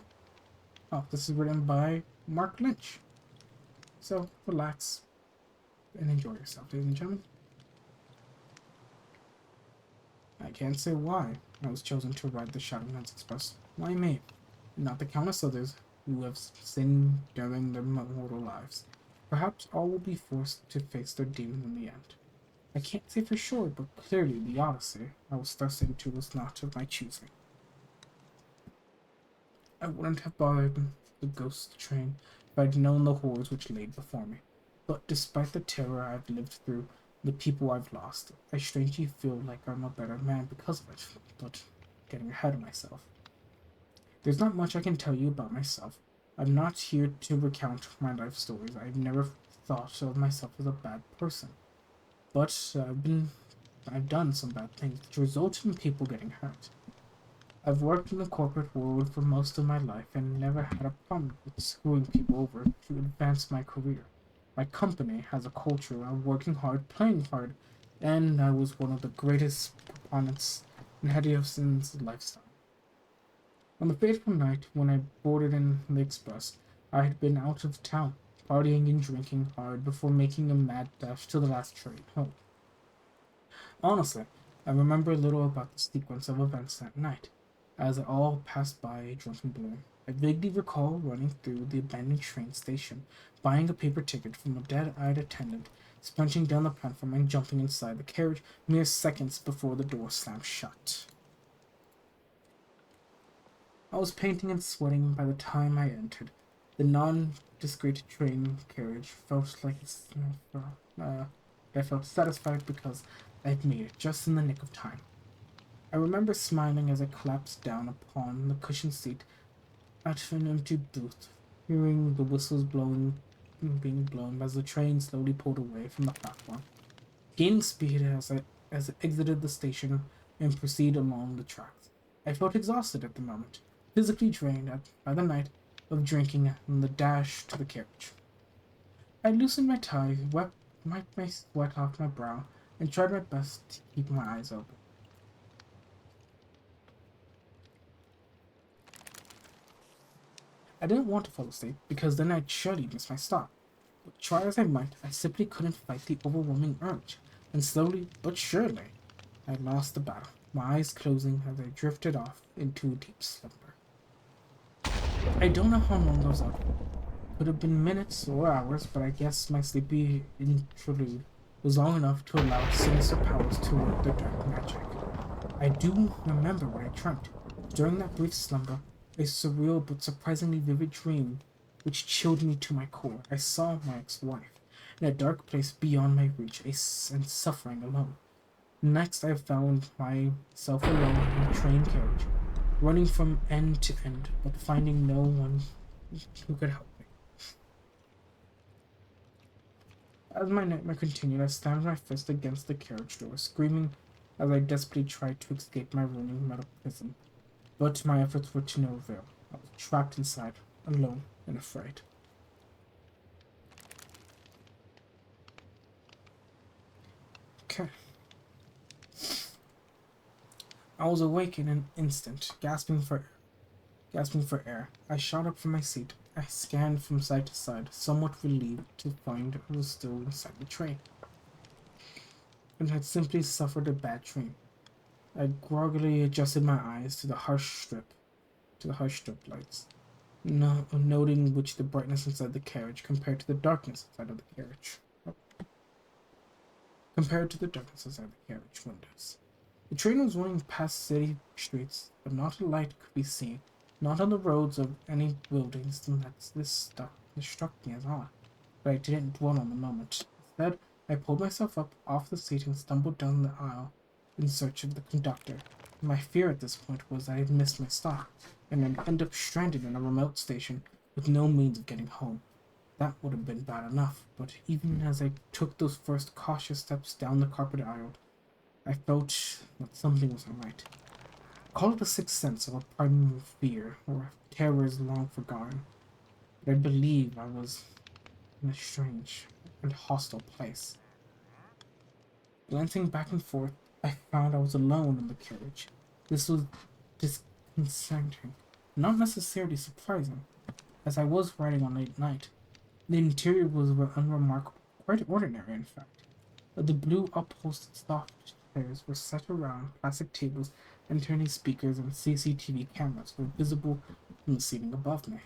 Oh, this is written by Mark Lynch. So, relax and enjoy yourself, ladies and gentlemen. I can't say why I was chosen to ride the Shadowlands Express. Why me? Not the countless others who have sinned during their mortal lives. Perhaps all will be forced to face their demon in the end. I can't say for sure, but clearly the Odyssey I was thrust into was not of my choosing. I wouldn't have bothered the ghost train if I'd known the horrors which lay before me. But despite the terror I've lived through, the people I've lost, I strangely feel like I'm a better man because of it, but getting ahead of myself. There's not much I can tell you about myself. I'm not here to recount my life stories. I've never thought of myself as a bad person. But I've done some bad things which result in people getting hurt. I've worked in the corporate world for most of my life and never had a problem with screwing people over to advance my career. My company has a culture of working hard, playing hard, and I was one of the greatest proponents in Hediosen's lifestyle. On the fateful night when I boarded in the express, I had been out of town, partying and drinking hard before making a mad dash to the last train home. Honestly, I remember little about the sequence of events that night. As it all passed by a drunken blur, I vaguely recall running through the abandoned train station, buying a paper ticket from a dead-eyed attendant, sprinting down the platform and jumping inside the carriage mere seconds before the door slammed shut. I was panting and sweating by the time I entered. The nondescript train carriage felt like I felt satisfied because I had made it just in the nick of time. I remember smiling as I collapsed down upon the cushioned seat at an empty booth, hearing the whistles being blown as the train slowly pulled away from the platform, gaining speed as it exited the station and proceeded along the tracks. I felt exhausted at the moment, physically drained by the night of drinking and the dash to the carriage. I loosened my tie, wiped my sweat off my brow, and tried my best to keep my eyes open. I didn't want to fall asleep because then I'd surely miss my stop. But try as I might, I simply couldn't fight the overwhelming urge, and slowly but surely, I lost the battle, my eyes closing as I drifted off into a deep slumber. I don't know how long those are. Could have been minutes or hours, but I guess my sleepy interlude was long enough to allow sinister powers to work their dark magic. I do remember what I dreamt. During that brief slumber, a surreal but surprisingly vivid dream which chilled me to my core. I saw my ex-wife in a dark place beyond my reach and suffering alone. Next, I found myself alone in a train carriage, running from end to end, but finding no one who could help me. As my nightmare continued, I slammed my fist against the carriage door, screaming as I desperately tried to escape my ruining metal prison. But my efforts were to no avail. I was trapped inside, alone and afraid. Okay. I was awake in an instant, gasping for air. I shot up from my seat. I scanned from side to side, somewhat relieved to find I was still inside the train, and had simply suffered a bad dream. I groggily adjusted my eyes to the harsh strip lights, noting which the brightness inside the carriage compared to the darkness inside of the carriage. Compared to the darkness inside the carriage windows. The train was running past city streets, but not a light could be seen, not on the roads of any buildings, and this struck me as odd. But I didn't dwell on the moment. Instead, I pulled myself up off the seat and stumbled down the aisle in search of the conductor. My fear at this point was that I had missed my stop, and I'd end up stranded in a remote station with no means of getting home. That would have been bad enough, but even as I took those first cautious steps down the carpeted aisle, I felt that something was unright. Call it the sixth sense of a primal fear, or terrors long forgotten, but I believe I was in a strange and hostile place. Glancing back and forth, I found I was alone in the carriage. This was disconcerting, not necessarily surprising, as I was riding on late night. The interior was unremarkable, quite ordinary in fact. The blue upholstered soft chairs were set around plastic tables, and turning speakers and CCTV cameras were visible from the ceiling above me.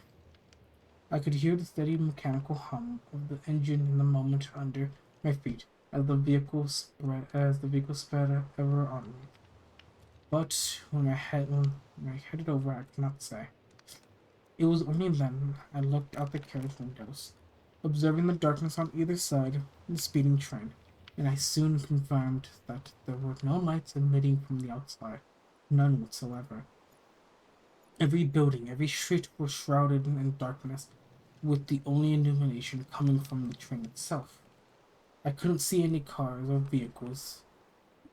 I could hear the steady mechanical hum of the engine in the moment under my feet as the vehicle sped ever onward. But when I headed over, I cannot say. It was only then I looked out the carriage windows, observing the darkness on either side of the speeding train, and I soon confirmed that there were no lights emitting from the outside, none whatsoever. Every building, every street was shrouded in darkness, with the only illumination coming from the train itself. I couldn't see any cars or vehicles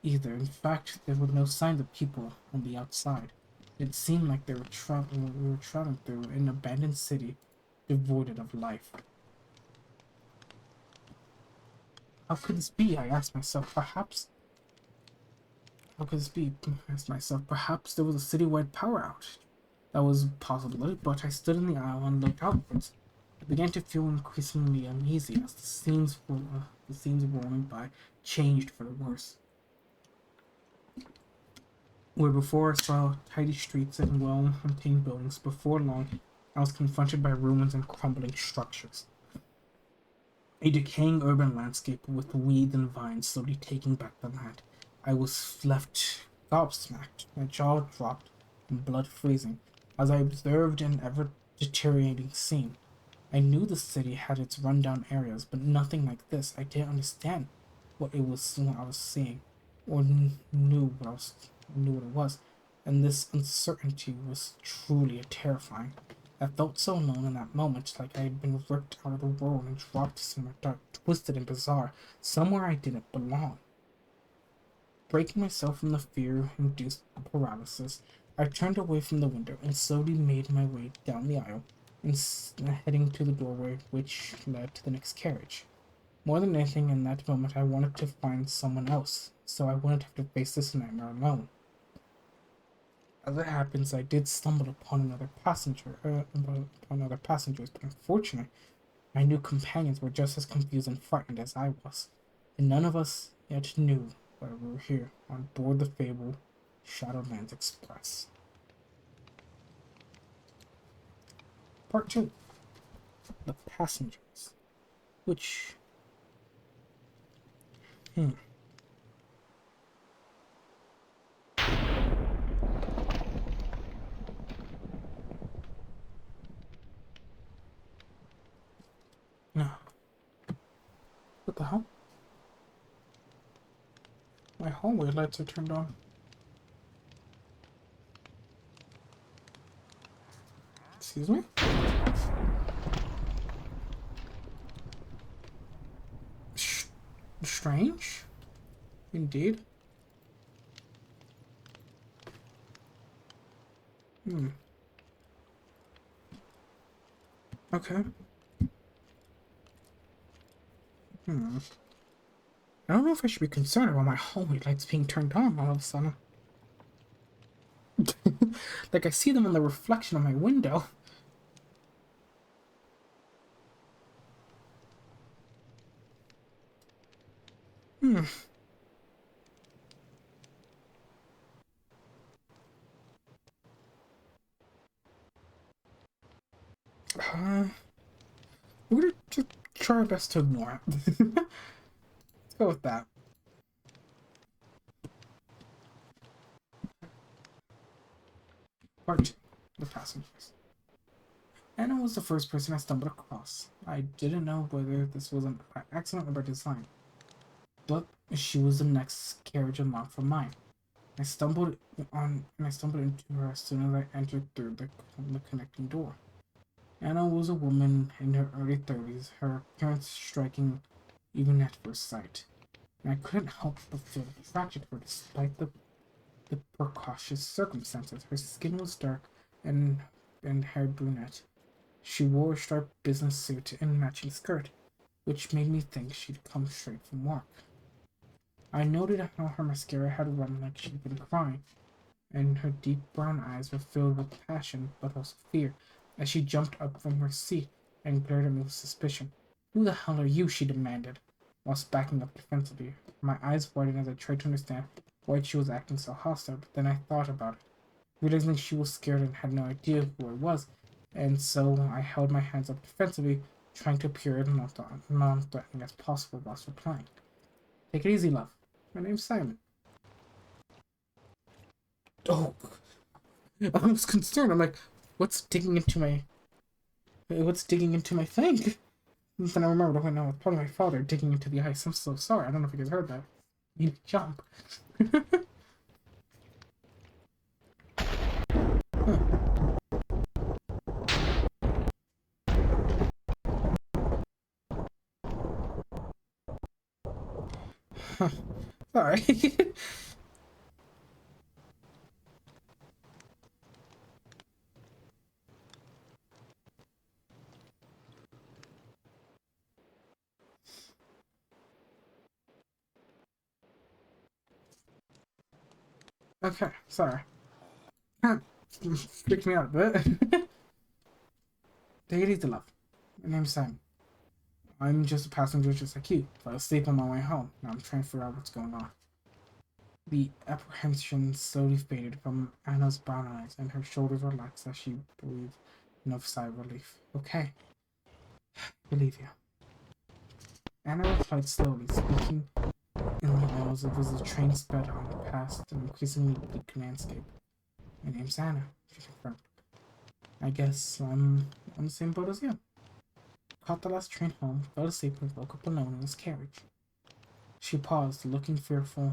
either. In fact, there were no signs of people on the outside. It seemed like we were traveling through an abandoned city devoid of life. How could this be? I asked myself. How could this be? I asked myself. Perhaps there was a citywide power outage. That was a possibility, but I stood in the aisle and looked outwards. I began to feel increasingly uneasy as the scenes rolling by changed for the worse. Where before I saw tidy streets and well-maintained buildings, before long I was confronted by ruins and crumbling structures. A decaying urban landscape with weeds and vines slowly taking back the land. I was left gobsmacked, my jaw dropped, and blood freezing, as I observed an ever deteriorating scene. I knew the city had its rundown areas, but nothing like this. I didn't understand what I was seeing, or knew what it was, and this uncertainty was truly terrifying. I felt so alone in that moment, like I had been ripped out of the world and dropped somewhere dark, twisted and bizarre, somewhere I didn't belong. Breaking myself from the fear-induced paralysis, I turned away from the window and slowly made my way down the aisle and heading to the doorway which led to the next carriage. More than anything, in that moment, I wanted to find someone else, so I wouldn't have to face this nightmare alone. As it happens, I did stumble upon other passengers, but unfortunately, my new companions were just as confused and frightened as I was, and none of us yet knew why we were here on board the fabled Shadowlands Express. Part 2. The Passengers. Which... Hmm. No. What the hell? My hallway lights are turned on. Excuse me? Strange? Indeed. Hmm. Okay. Hmm. I don't know if I should be concerned about my hallway lights being turned on all of a sudden. Like I see them in the reflection of my window. Hmm. Uh, we're gonna just try our best to ignore it. Let's go with that. Part 2. The Passengers. Anna was the first person I stumbled across. I didn't know whether this was an accident or by design, but she was the next carriage in line for mine. I stumbled into her as soon as I entered through the connecting door. Anna was a woman in her early 30s, her appearance striking even at first sight, and I couldn't help but feel attracted to her despite the precautious circumstances. Her skin was dark and hair brunette. She wore a striped business suit and matching skirt, which made me think she'd come straight from work. I noted how her mascara had run like she'd been crying, and her deep brown eyes were filled with passion but also fear as she jumped up from her seat and glared at me with suspicion. "Who the hell are you?" she demanded, whilst backing up defensively. My eyes widened as I tried to understand why she was acting so hostile, but then I thought about it, realizing she was scared and had no idea who I was, and so I held my hands up defensively, trying to appear as non-threatening as possible whilst replying. "Take it easy, love. My name's Simon." Oh, I was concerned. I'm like, what's digging into my thing? And then I remembered, oh no, it's probably my father digging into the ice. I'm so sorry. I don't know if you guys heard that. You jump. Sorry. Okay, sorry. Freaked me out a bit. Take it easy, love. My name's Simon. I'm just a passenger just like you. Fell asleep on my way home. Now I'm trying to figure out what's going on. The apprehension slowly faded from Anna's brown eyes, and her shoulders relaxed as she breathed Enough sigh of relief. Okay, believe you. Anna replied slowly, speaking in the aisles as the train sped on past an increasingly bleak landscape. My name's Anna, she confirmed. I guess I'm on the same boat as you. Caught the last train home, fell asleep, and woke up alone in his carriage. She paused, looking fearfully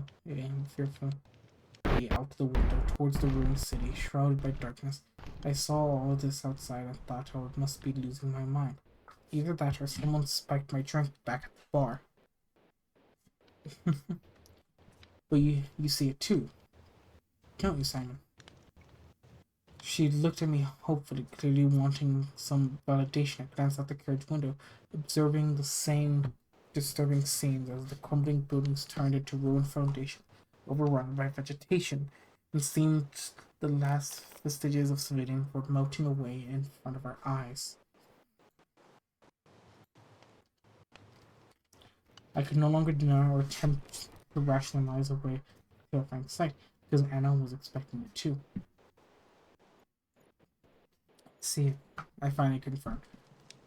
out the window towards the ruined city, shrouded by darkness. I saw all this outside and thought I must be losing my mind. Either that or someone spiked my drink back at the bar. But you see it too, don't you, Simon? She looked at me hopefully, clearly wanting some validation. I glanced out the carriage window, observing the same disturbing scenes as the crumbling buildings turned into ruined foundations, overrun by vegetation, and seemed the last vestiges of civilians were melting away in front of our eyes. I could no longer deny or attempt to rationalize away the terrifying sight, because Anna was expecting it too. See, I finally confirmed,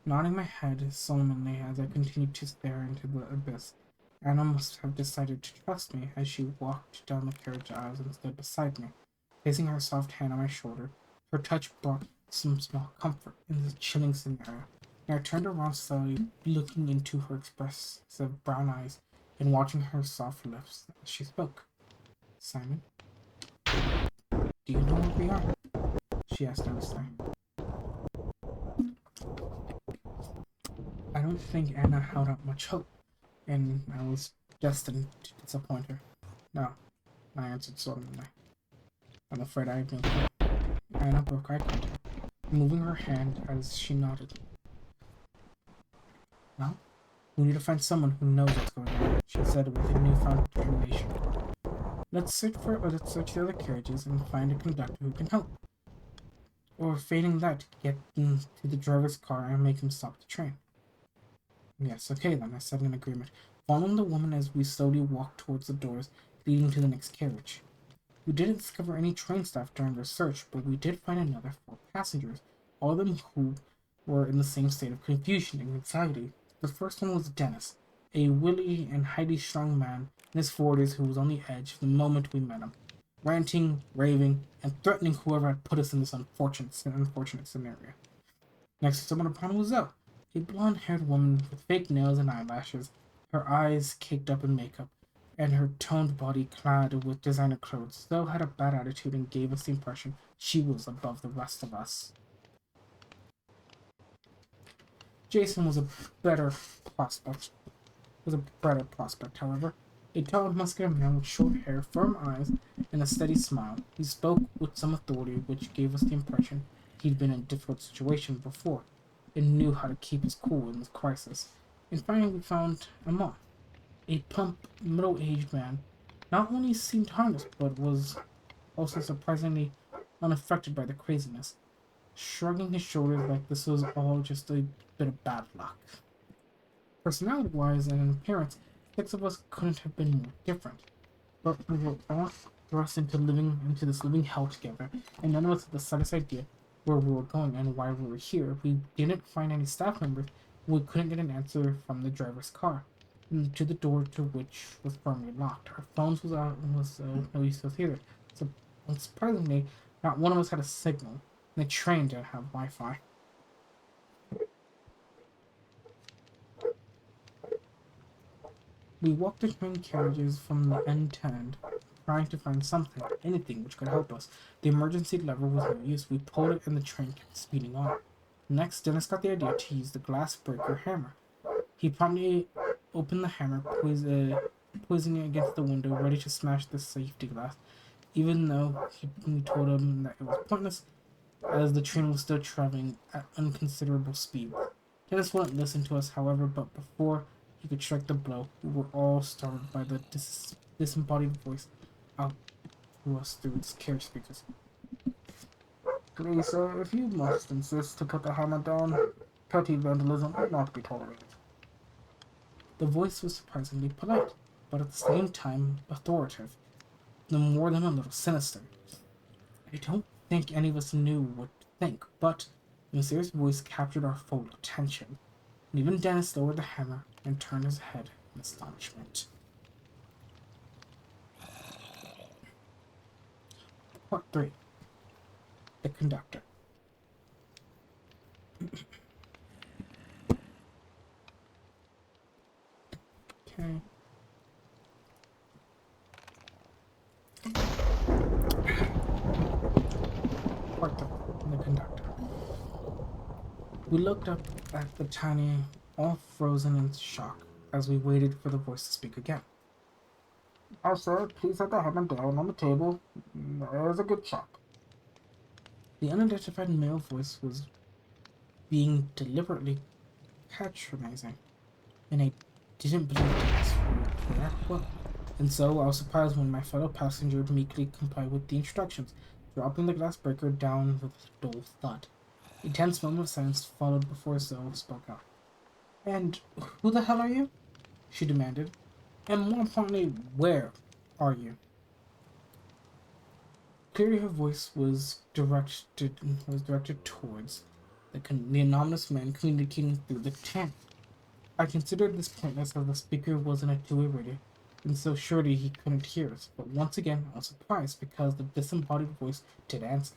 nodding my head solemnly as I continued to stare into the abyss. Anna must have decided to trust me as she walked down the carriage aisles and stood beside me, placing her soft hand on my shoulder. Her touch brought some small comfort in the chilling scenario, and I turned around slowly, looking into her expressive brown eyes and watching her soft lips as she spoke. Simon, do you know where we are? She asked earnestly. I don't think Anna held out much hope, and I was destined to disappoint her. No, I answered solemnly. I'm afraid I have no clue. Anna broke eye contact, moving her hand as she nodded. Well, we need to find someone who knows what's going on, she said with a newfound determination. Let's search the other carriages and find a conductor who can help. Or failing that, get into the driver's car and make him stop the train. Yes, okay then, I said in agreement, following the woman as we slowly walked towards the doors leading to the next carriage. We didn't discover any train staff during our search, but we did find another 4 passengers, all of them who were in the same state of confusion and anxiety. The first one was Dennis, a willy and highly strung man in his 40s who was on the edge the moment we met him, ranting, raving, and threatening whoever had put us in this unfortunate scenario. Next to someone upon was Zoe, a blonde-haired woman with fake nails and eyelashes, her eyes caked up in makeup, and her toned body clad with designer clothes. Zoe had a bad attitude and gave us the impression she was above the rest of us. Jason was a better prospect. However. A tall, muscular man with short hair, firm eyes, and a steady smile. He spoke with some authority, which gave us the impression he'd been in a difficult situation before and knew how to keep his cool in this crisis. And finally, we found Amon, a plump, middle-aged man. Not only seemed harmless, but was also surprisingly unaffected by the craziness, shrugging his shoulders like this was all just a bit of bad luck. Personality-wise and in appearance, 6 of us couldn't have been more different. But we were all thrust into this living hell together, and none of us had the slightest idea where we were going and why we were here. We didn't find any staff members, and we couldn't get an answer from the driver's car, to the door to which was firmly locked. Our phones was no use to us either. So, unsurprisingly, not one of us had a signal, and the train didn't have Wi-Fi. We walked the train carriages from the end to end, trying to find something, anything which could help us. The emergency lever was no use. We pulled it and the train kept speeding on. Next, Dennis got the idea to use the glass breaker hammer. He promptly opened the hammer, poising it against the window, ready to smash the safety glass, even though we told him that it was pointless, as the train was still traveling at unconsiderable speed. Dennis wouldn't listen to us, however, but before he could strike the blow, we were all startled by the disembodied voice out to us through its carriage speakers. Please, sir, if you must insist to put the hammer down, petty vandalism will not be tolerated. The voice was surprisingly polite, but at the same time authoritative, no more than a little sinister. I don't think any of us knew what to think, but The mysterious voice captured our full attention, and even Dennis lowered the hammer and turned his head in astonishment. Part 3. The Conductor. Okay. Part 3. The Conductor. We looked up at the tiny, all frozen in shock, as we waited for the voice to speak again. "Oh, sir, please set the hammer down on the table. There's a good shot." The unidentified male voice was being deliberately patronizing, and I didn't believe it for that well. And so I was surprised when my fellow passenger meekly complied with the instructions, dropping the glass breaker down with a dull thud. A tense moment of silence followed before Zoe spoke out. "And who the hell are you?" she demanded. "And more importantly, where are you?" Clearly her voice was directed towards the anonymous man communicating through the channel. I considered this pointless as the speaker wasn't a two-way radio, and so surely he couldn't hear us, but once again I was surprised because the disembodied voice did answer.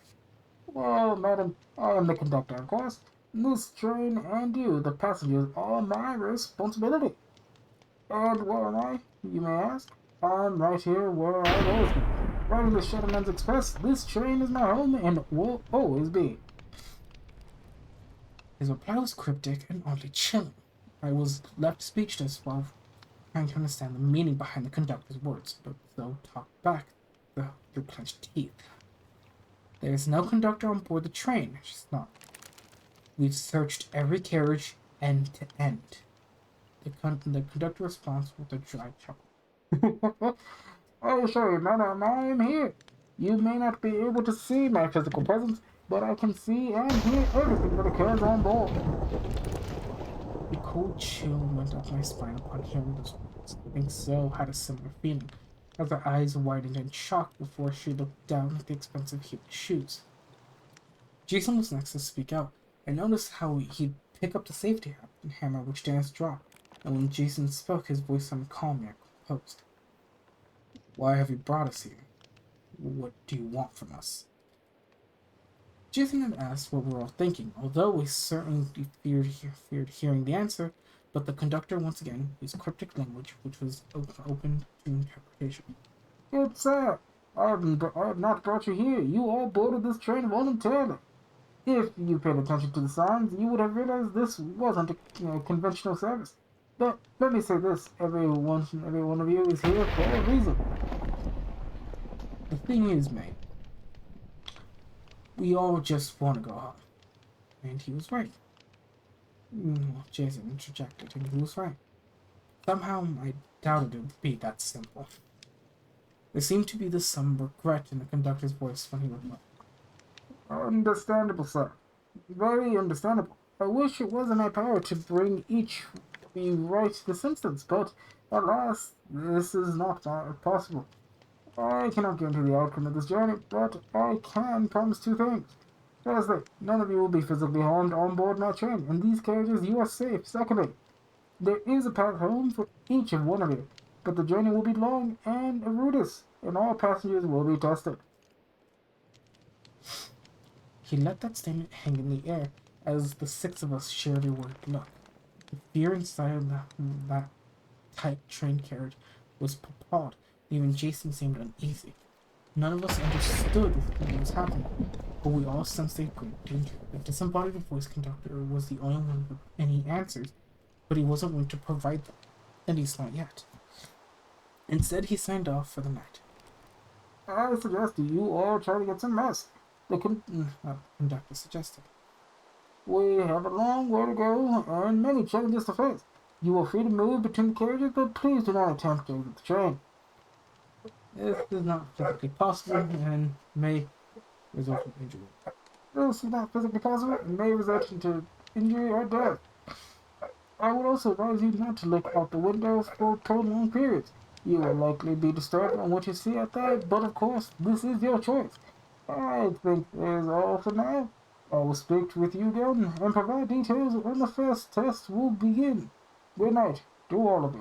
"Well, madam, I am the conductor, of course. This train and you, the passengers, are my responsibility." "And where am I, you may ask? I'm right here where I've always been. Riding the Shadowlands Express. This train is my home and will always be." His reply was cryptic and oddly chilling. I was left speechless while trying to understand the meaning behind the conductor's words, but Zoe talked back through clenched teeth. "There is no conductor on board the train," she snarled. "We've searched every carriage end to end." The conductor responds with a dry chuckle. "I assure you, madam, I am here. You may not be able to see my physical presence, but I can see and hear everything that occurs on board." A cold chill went up my spine upon hearing those words. I think Zoe had a similar feeling, as her eyes widened in shock before she looked down at the expensive huge shoes. Jason was next to speak out. I noticed how he'd pick up the safety hammer which Dennis dropped, and when Jason spoke, his voice sounded calm yet composed. "Why have you brought us here? What do you want from us?" Jason had asked what we were all thinking, although we certainly feared hearing the answer, but the conductor once again used cryptic language which was open to interpretation. "Good sir, I have not brought you here. You all boarded this train voluntarily. If you paid attention to the signs, you would have realized this wasn't a conventional service. But let me say this, every one of you is here for a reason." "The thing is, mate, we all just want to go home." And he was right. Jason interjected, and he was right. Somehow I doubted it would be that simple. There seemed to be some regret in the conductor's voice when he replied. "Understandable, sir. Very understandable. I wish it was in my power to bring each of you right this instant, but alas, this is not possible. I cannot guarantee the outcome of this journey, but I can promise two things. Firstly, none of you will be physically harmed on board my train. In these carriages, you are safe. Secondly, there is a path home for each of one of you, but the journey will be long and arduous, and all passengers will be tested." He let that statement hang in the air as the six of us shared a worried look. The fear inside that tight train carriage was appalled. Even Jason seemed uneasy. None of us understood what was happening, but we all sensed a great danger. The disembodied voice conductor was the only one with any answers, but he wasn't going to provide them, at least not yet. Instead, he signed off for the night. "I suggest you all try to get some rest," the conductor suggested. "We have a long way to go and many challenges to face. You are free to move between the carriages, but please do not attempt to exit the train. This is not physically possible and may result in injury. This is not physically possible and may result into injury or death. I would also advise you not to look out the windows for prolonged periods. You will likely be disturbed on what you see out there, but of course, this is your choice. I think that is all for now. I will speak with you again and provide details when the first test will begin. Good night. Do all of it.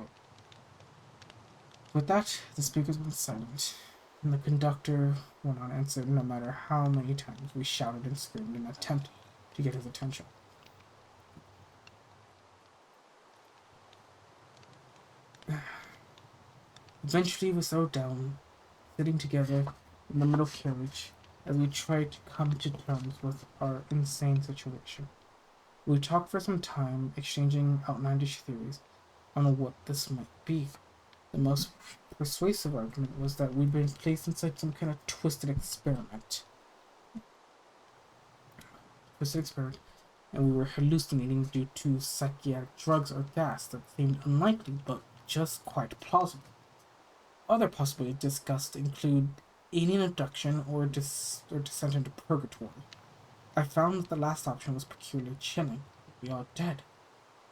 With that, the speakers went silent, and the conductor went on answering no matter how many times we shouted and screamed in an attempt to get his attention. Eventually, we settled down, sitting together in the middle carriage as we tried to come to terms with our insane situation. We talked for some time, exchanging outlandish theories on what this might be. The most persuasive argument was that we'd been placed inside some kind of twisted experiment. And we were hallucinating due to psychiatric drugs or gas that seemed unlikely but just quite plausible. Other possibilities discussed include alien abduction or descent into purgatory. I found that the last option was peculiarly chilling. We all dead.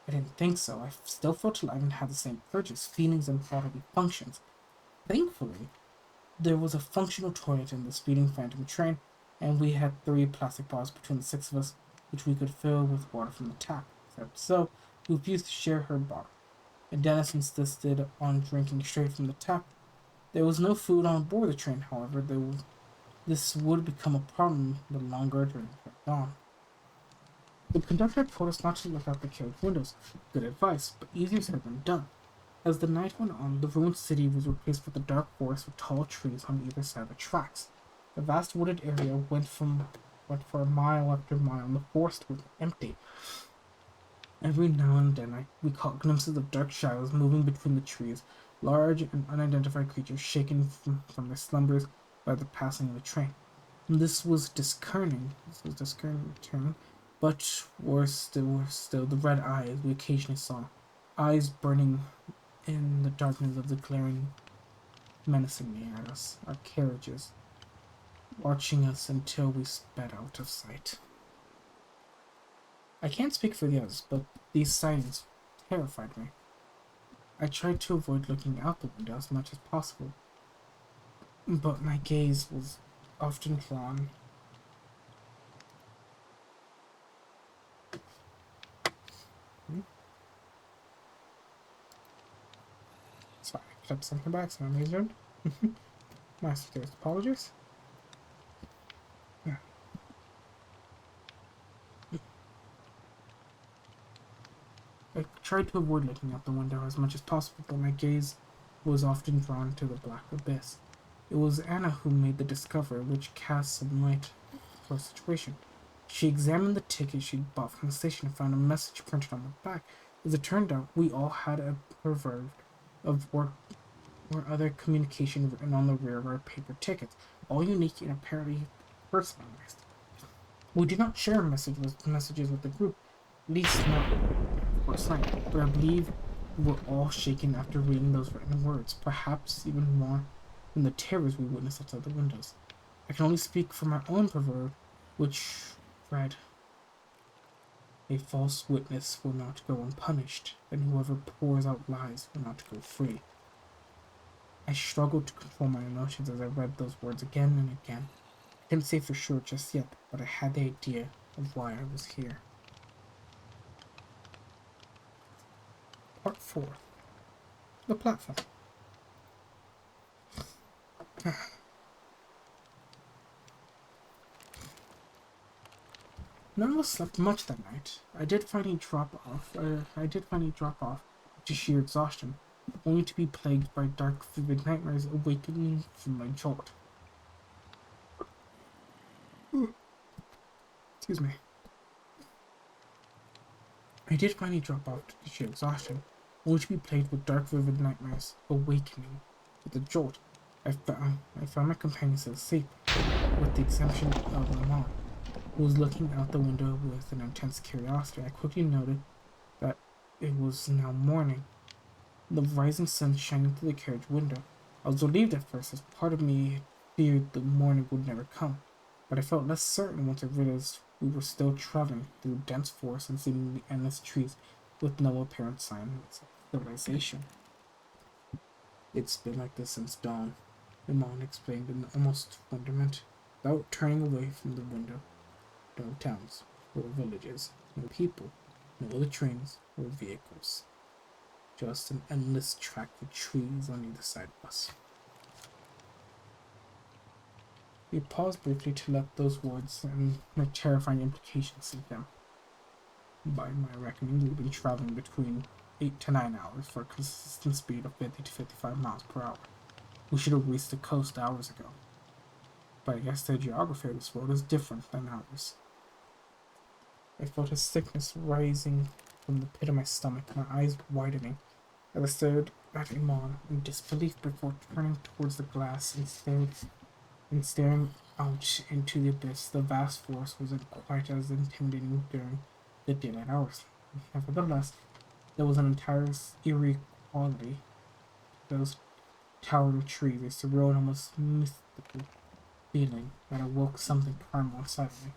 I didn't think so. I still felt alive and had the same urges, feelings, and bodily functions. Thankfully, there was a functional toilet in the speeding phantom train, and we had 3 plastic bottles between the 6 of us, which we could fill with water from the tap. Except so, we refused to share her bottle, and Dennis insisted on drinking straight from the tap. There was no food on board the train, however. This would become a problem the longer the journey kept on. The conductor told us not to look out the carriage windows. Good advice, but easier said than done. As the night went on, the ruined city was replaced with a dark forest with tall trees on either side of the tracks. The vast wooded area went for mile after mile, and the forest was empty. Every now and then we caught glimpses of dark shadows moving between the trees, large and unidentified creatures shaken from their slumbers by the passing of the train. This was disconcerting, but worse still the red eyes we occasionally saw, eyes burning in the darkness of the glaring menacingly at us, our carriages, watching us until we sped out of sight. I can't speak for the others, but these sightings terrified me. I tried to avoid looking out the window as much as possible, but my gaze was often drawn. Sorry, I clipped something back, so I'm resumed. My sincerest apologies. I tried to avoid looking out the window as much as possible, but my gaze was often drawn to the black abyss. It was Anna who made the discovery, which cast some light for the situation. She examined the ticket she'd bought from the station and found a message printed on the back. As it turned out, we all had a proverb of work or other communication written on the rear of our paper tickets, all unique and apparently personalized. We did not share messages with the group, at least not for sight, but I believe we were all shaken after reading those written words, perhaps even more than the terrors we witnessed outside the windows. I can only speak for my own proverb, which read, "A false witness will not go unpunished, and whoever pours out lies will not go free." I struggled to control my emotions as I read those words again and again. I couldn't say for sure just yet, but I had the idea of why I was here. Part 4. The platform. None of us slept much that night. I did finally drop off to sheer exhaustion, only to be plagued by dark, vivid nightmares awakening from my jolt. Excuse me. I did finally drop off to sheer exhaustion, only to be plagued with dark, vivid nightmares awakening with a jolt. I found my companion still asleep, with the exception of my mom, who was looking out the window with an intense curiosity. I quickly noted that it was now morning, the rising sun shining through the carriage window. I was relieved at first, as part of me feared the morning would never come, but I felt less certain once I realized we were still traveling through dense forests and seemingly endless trees with no apparent signs of civilization. "It's been like this since dawn," Imran explained in almost wonderment, without turning away from the window. No towns or villages, no people, no other trains or vehicles. Just an endless track of trees on either side of us. We paused briefly to let those words and their terrifying implications sink in. By my reckoning, we've been traveling between 8 to 9 hours for a consistent speed of 50 to 55 miles per hour. We should have reached the coast hours ago. But I guess the geography of this world is different than ours. I felt a sickness rising from the pit of my stomach, my eyes widening. I stared at Iman in disbelief before turning towards the glass and staring out into the abyss. The vast forest wasn't quite as intimidating during the daylight hours. Nevertheless, there was an entire eerie quality to those towering trees, a surreal and almost mystical feeling that awoke something primal inside of me.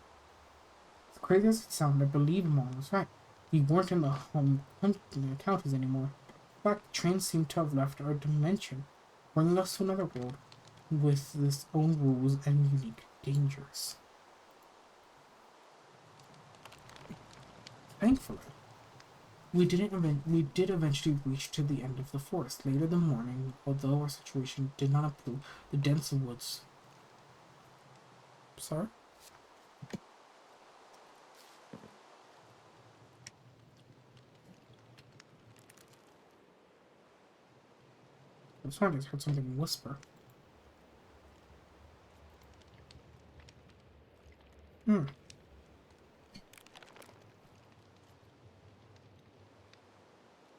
As crazy as it sounded, I believed Mom was right. We weren't in the counties anymore. In fact, the train seemed to have left our dimension, bringing us to another world with its own rules and unique dangers. Thankfully, we did eventually reach to the end of the forest. Later in the morning, although our situation did not improve, the dense woods. Sorry? I just heard something whisper. Hmm.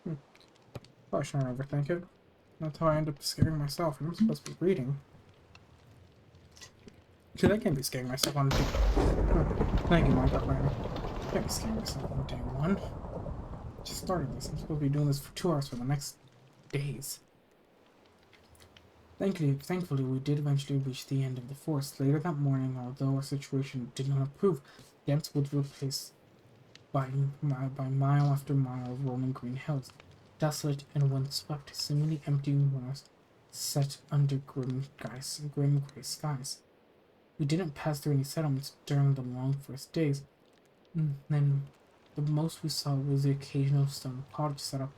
Hmm. Probably shouldn't overthink it. That's how I end up scaring myself. I'm supposed to be reading. Because I can't be scaring myself on day. Thank you, Minecraft Learning. I can't be scaring myself on day one. Just started this. I'm supposed to be doing this for 2 hours for the next days. Thankfully, we did eventually reach the end of the forest. Later that morning, although our situation did not improve, dense woods were replaced by mile after mile of rolling green hills, desolate and windswept, seemingly empty moors set under grim gray skies. We didn't pass through any settlements during the long first days. Then the most we saw was the occasional stone cottage set up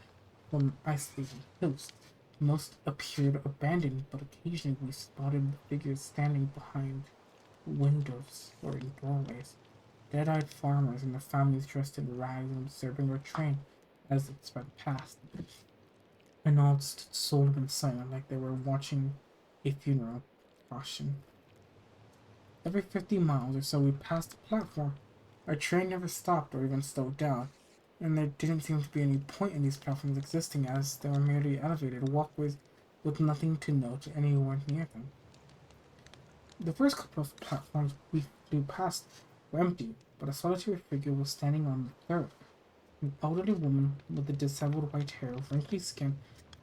from isolated hills. Most appeared abandoned, but occasionally we spotted figures standing behind windows or in doorways. Dead-eyed farmers and their families dressed in rags and observing our train as it sped past. And all stood solemn and silent like they were watching a funeral procession. Every 50 miles or so we passed the platform. Our train never stopped or even slowed down, and there didn't seem to be any point in these platforms existing as they were merely elevated walkways with nothing to note anywhere near them. The first couple of platforms we flew past were empty, but a solitary figure was standing on the third. An elderly woman with a disheveled white hair, wrinkly skin,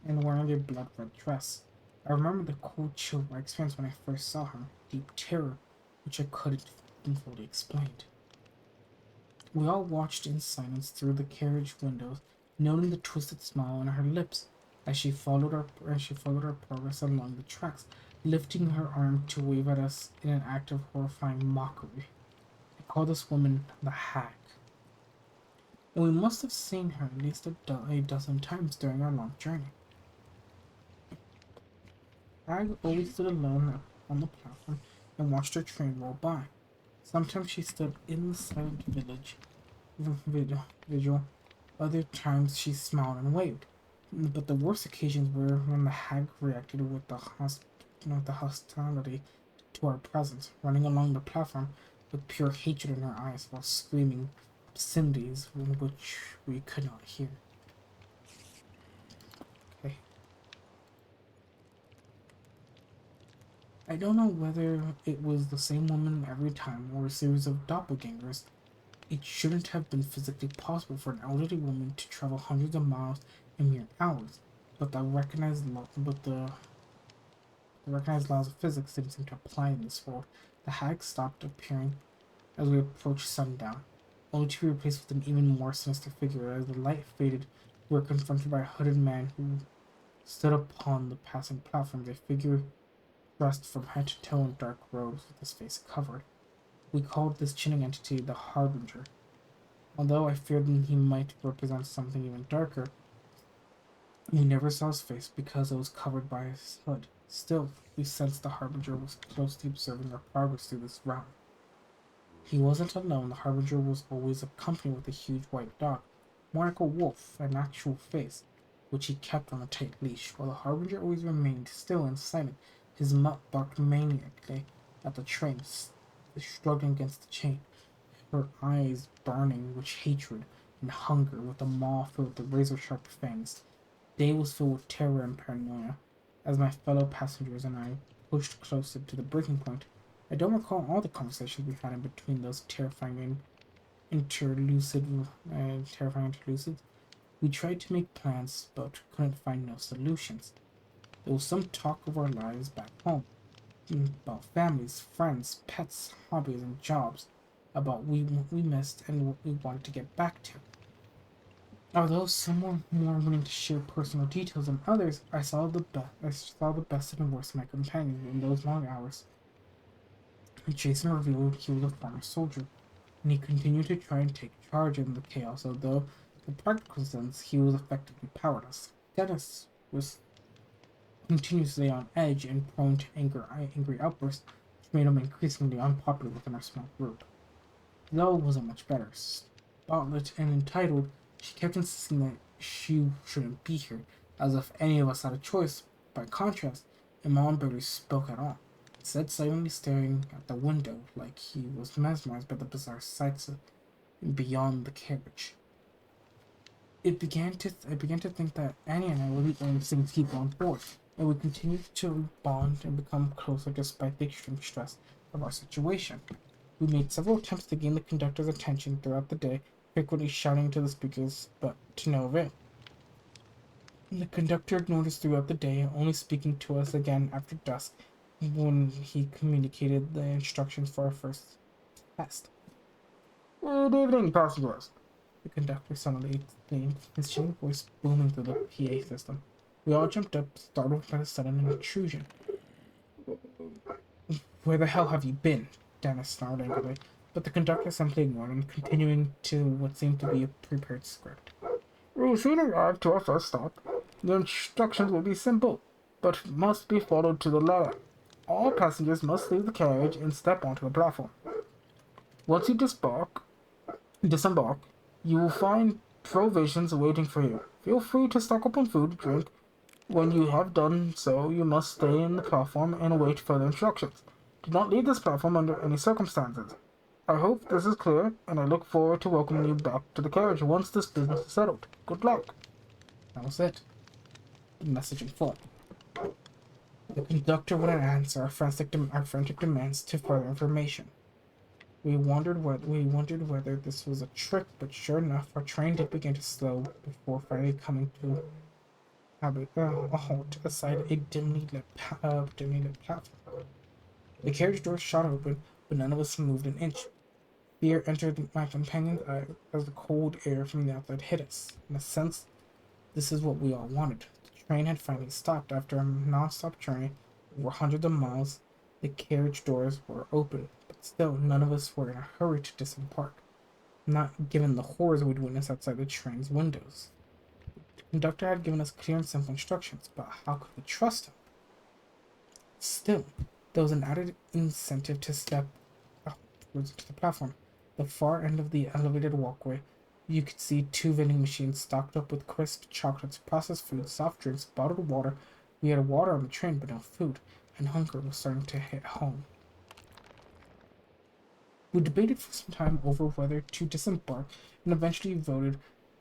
and wearing a blood red dress. I remember the cold chill I experienced when I first saw her, deep terror, which I couldn't fully explain. We all watched in silence through the carriage windows, noting the twisted smile on her lips as she followed our progress along the tracks, lifting her arm to wave at us in an act of horrifying mockery. I called this woman the Hag, and we must have seen her at least a dozen times during our long journey. Hag always stood alone on the platform and watched her train roll by. Sometimes she stood in the silent vigil. Other times she smiled and waved. But the worst occasions were when the hag reacted with the hostility to our presence, running along the platform with pure hatred in her eyes while screaming obscenities which we could not hear. Okay. I don't know whether it was the same woman every time or a series of doppelgangers. It shouldn't have been physically possible for an elderly woman to travel hundreds of miles in mere hours, but the recognized laws of physics didn't seem to apply in this world. The hag stopped appearing as we approached sundown, only to be replaced with an even more sinister figure. As the light faded, we were confronted by a hooded man who stood upon the passing platform, a figure dressed from head to toe in dark robes with his face covered. We called this chilling entity the Harbinger. Although I feared he might represent something even darker, we never saw his face because it was covered by his hood. Still, we sensed the Harbinger was closely observing our progress through this realm. He wasn't alone. The Harbinger was always accompanied with a huge white dog, more like a wolf, an actual face, which he kept on a tight leash. While the Harbinger always remained still and silent, his mutt barked maniacally at the train, struggling against the chain, her eyes burning with hatred and hunger, with the maw filled with razor-sharp fangs. The day was filled with terror and paranoia. As my fellow passengers and I pushed closer to the breaking point, I don't recall all the conversations we had in between those terrifying interlucids. We tried to make plans, but couldn't find no solutions. There was some talk of our lives back home, about families, friends, pets, hobbies, and jobs, about what we missed and what we wanted to get back to. Although some were more willing to share personal details than others, I saw the best and worst of my companions in those long hours. Jason revealed he was a former soldier, and he continued to try and take charge in the chaos, although in practical sense he was effectively powerless. Dennis was continuously on edge and prone to angry outbursts, which made him increasingly unpopular within our small group. Zoe wasn't much better. Spotlit and entitled, she kept insisting that she shouldn't be here, as if any of us had a choice. By contrast, Imam barely spoke at all, instead silently staring at the window like he was mesmerized by the bizarre sights beyond the carriage. I began to think that Annie and I were the only single people on board, and we continued to bond and become closer despite the extreme stress of our situation. We made several attempts to gain the conductor's attention throughout the day, frequently shouting into the speakers, but to no avail. The conductor ignored us throughout the day, only speaking to us again after dusk when he communicated the instructions for our first test. Good evening, passengers. The conductor suddenly exclaimed, his chilling voice booming through the PA system. We all jumped up, startled by the sudden intrusion. Where the hell have you been? Dennis snarled angrily, but the conductor simply ignored him, continuing to what seemed to be a prepared script. We soon arrive to our first stop. The instructions will be simple, but must be followed to the letter. All passengers must leave the carriage and step onto the platform. Once you disembark, you will find provisions waiting for you. Feel free to stock up on food and drink. When you have done so, you must stay in the platform and await further instructions. Do not leave this platform under any circumstances. I hope this is clear, and I look forward to welcoming you back to the carriage once this business is settled. Good luck. That was it. The message in full. The conductor wouldn't answer our frantic demands to further information. We wondered whether this was a trick, but sure enough, our train did begin to slow before finally coming to a halt aside a dimly lit platform. The carriage door shot open, but none of us moved an inch. Fear entered my companion's eye as the cold air from the outside hit us. In a sense, this is what we all wanted. The train had finally stopped after a non-stop journey over hundreds of miles. The carriage doors were open, but still none of us were in a hurry to disembark, not given the horrors we'd witnessed outside the train's windows. The conductor had given us clear and simple instructions, but how could we trust him? Still, there was an added incentive to step upwards to the platform. The far end of the elevated walkway, you could see two vending machines stocked up with crisp chocolates, processed foods, soft drinks, bottled water. We had water on the train, but no food, and hunger was starting to hit home. We debated for some time over whether to disembark, and eventually voted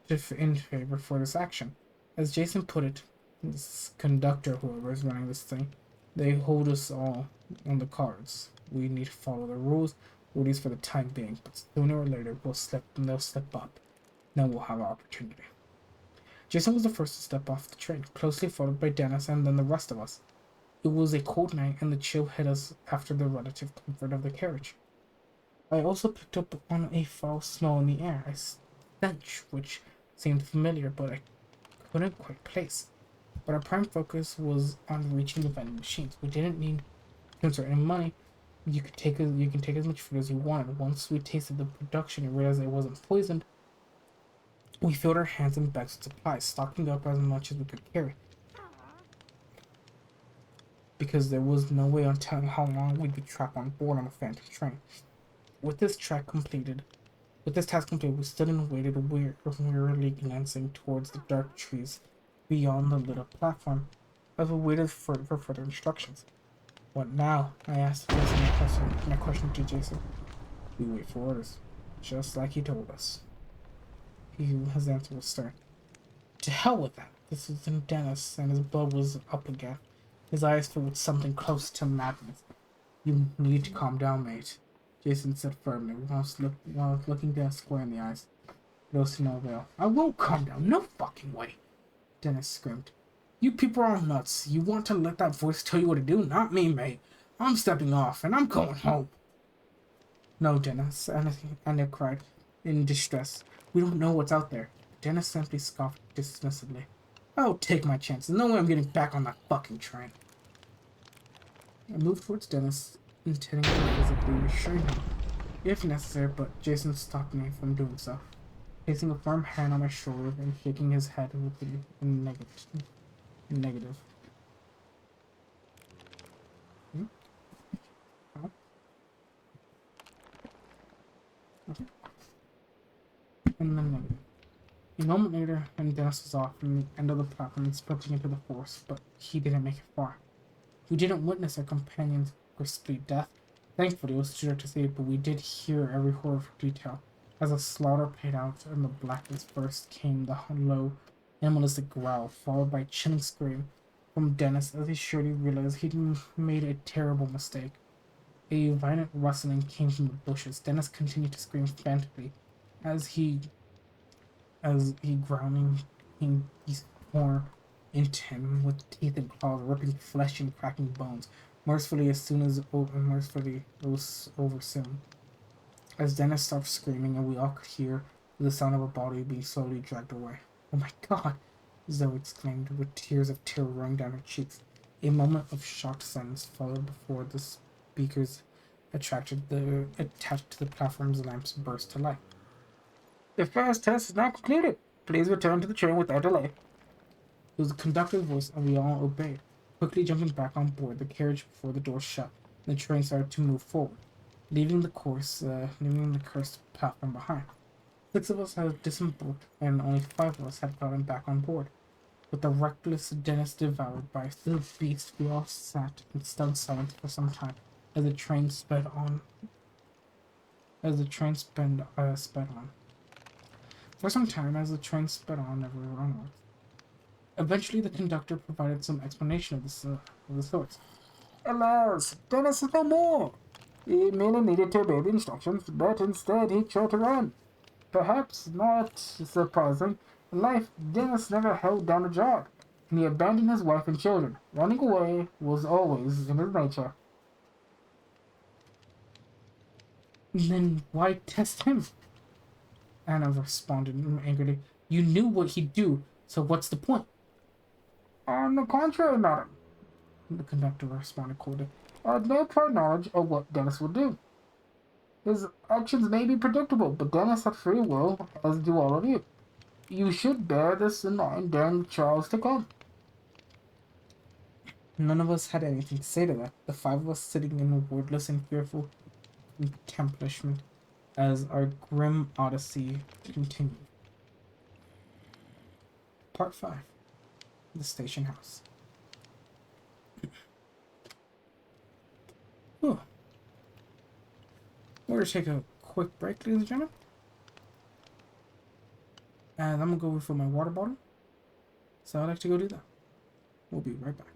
in favor for this action. As Jason put it, this conductor, whoever is running this thing, they hold us all on the cards. We need to follow the rules, at least for the time being, but sooner or later they'll slip up. Then we'll have our opportunity. Jason was the first to step off the train, closely followed by Dennis and then the rest of us. It was a cold night, and the chill hit us after the relative comfort of the carriage. I also picked up on a foul smell in the air, a stench which seemed familiar, but I couldn't quite place. But our prime focus was on reaching the vending machines. We didn't need to insert any money, You can take as much food as you wanted. Once we tasted the production and realized it wasn't poisoned, we filled our hands and bags with supplies, stocking up as much as we could carry. Because there was no way on telling how long we'd be trapped on board on the Phantom train. With this track completed, with this task completed, we stood and waited, wearily glancing towards the dark trees beyond the lit up platform, as we waited for further instructions. What now? I asked, voicing my question to Jason. We wait for orders, just like he told us. His answer was stern. To hell with that. This is in Dennis, and his blood was up again. His eyes filled with something close to madness. You need to calm down, mate, Jason said firmly, while looking Dennis square in the eyes. It was to no avail. I won't calm down, no fucking way, Dennis screamed. You people are nuts. You want to let that voice tell you what to do? Not me, mate. I'm stepping off, and I'm going home. No, Dennis, Anna cried, in distress. We don't know what's out there. Dennis simply scoffed dismissively. I'll take my chances. No way I'm getting back on that fucking train. I moved towards Dennis, intending to physically restrain him, if necessary, but Jason stopped me from doing so, placing a firm hand on my shoulder and shaking his head with the negative. Hmm? Huh? Okay. In the negative. A moment later, and Dennis was off from the end of the platform and sprinting into the forest, but he didn't make it far. We didn't witness our companion's grisly death. Thankfully, it was too dark to see it, but we did hear every horrific detail. As the slaughter played out and the blackness first came the low, animalistic growl, followed by a chilling scream from Dennis as he surely realized he'd made a terrible mistake. A violent rustling came from the bushes. Dennis continued to scream frantically as he grounding his tore into him with teeth and claws, ripping flesh and cracking bones. Mercifully it was over soon. As Dennis stopped screaming and we all could hear the sound of a body being slowly dragged away. Oh my god, Zoe exclaimed, with tears of terror running down her cheeks. A moment of shocked silence followed before the speakers attached to the platform's lamps burst to life. The first test is now concluded. Please return to the train without delay. It was the conductor's voice, and we all obeyed, quickly jumping back on board the carriage before the door shut, and the train started to move forward, leaving the cursed platform behind. 6 of us had disembarked, and only 5 of us had gotten back on board. With the reckless Dennis devoured by the beast, we all sat in stunned silence for some time as the train sped on. Sped on. For some time, as the train sped on onwards. Eventually, the conductor provided some explanation of the sorts. Alas, Dennis is no more. He merely needed to obey the instructions, but instead he chose to run. Perhaps not surprising. In life, Dennis never held down a job, and he abandoned his wife and children. Running away was always in his nature. Then why test him? Anna responded angrily. You knew what he'd do, so what's the point? On the contrary, madam, the conductor responded coldly. I had no prior knowledge of what Dennis would do. His actions may be predictable, but Dennis had free will, as do all of you. You should bear this in mind during the trials to come. None of us had anything to say to that, the 5 of us sitting in wordless and fearful contemplation as our grim odyssey continued. Part 5. The Station House. Whew. We're going to take a quick break, ladies and gentlemen. And I'm going to go for my water bottle. So I'd like to go do that. We'll be right back.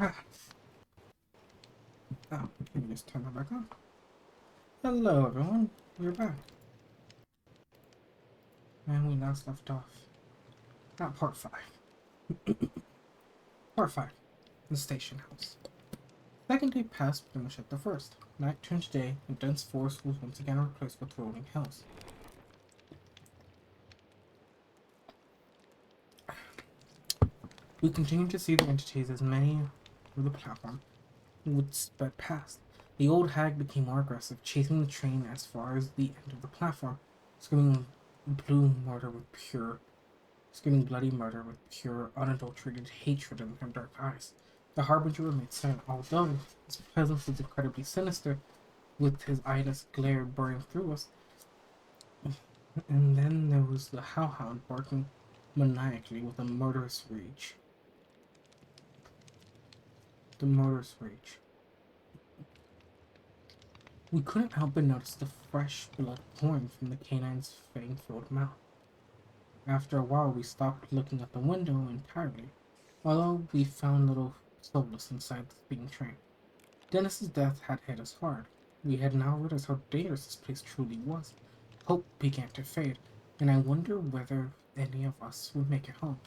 Ah, oh, let me just turn that back on. Hello, everyone. We're back. And we last left off. Not part 5. Part 5. The station house. Second day passed pretty much like the first. Night turned to day, and dense forest was once again replaced with rolling hills. We continued to see the entities as many of the platform would sped past. The old hag became more aggressive, chasing the train as far as the end of the platform, screaming blue murder with pure screaming bloody murder with pure, unadulterated hatred in her dark eyes. The Harbinger remained silent, although his presence was incredibly sinister, with his eyeless glare burning through us. And then there was the howhound barking maniacally with a murderous rage. The murderous rage. We couldn't help but notice the fresh blood pouring from the canine's fang-filled mouth. After a while, we stopped looking at the window entirely, although we found little solace inside the speeding train. Dennis's death had hit us hard. We had now realized how dangerous this place truly was. Hope began to fade, and I wonder whether any of us would make it home.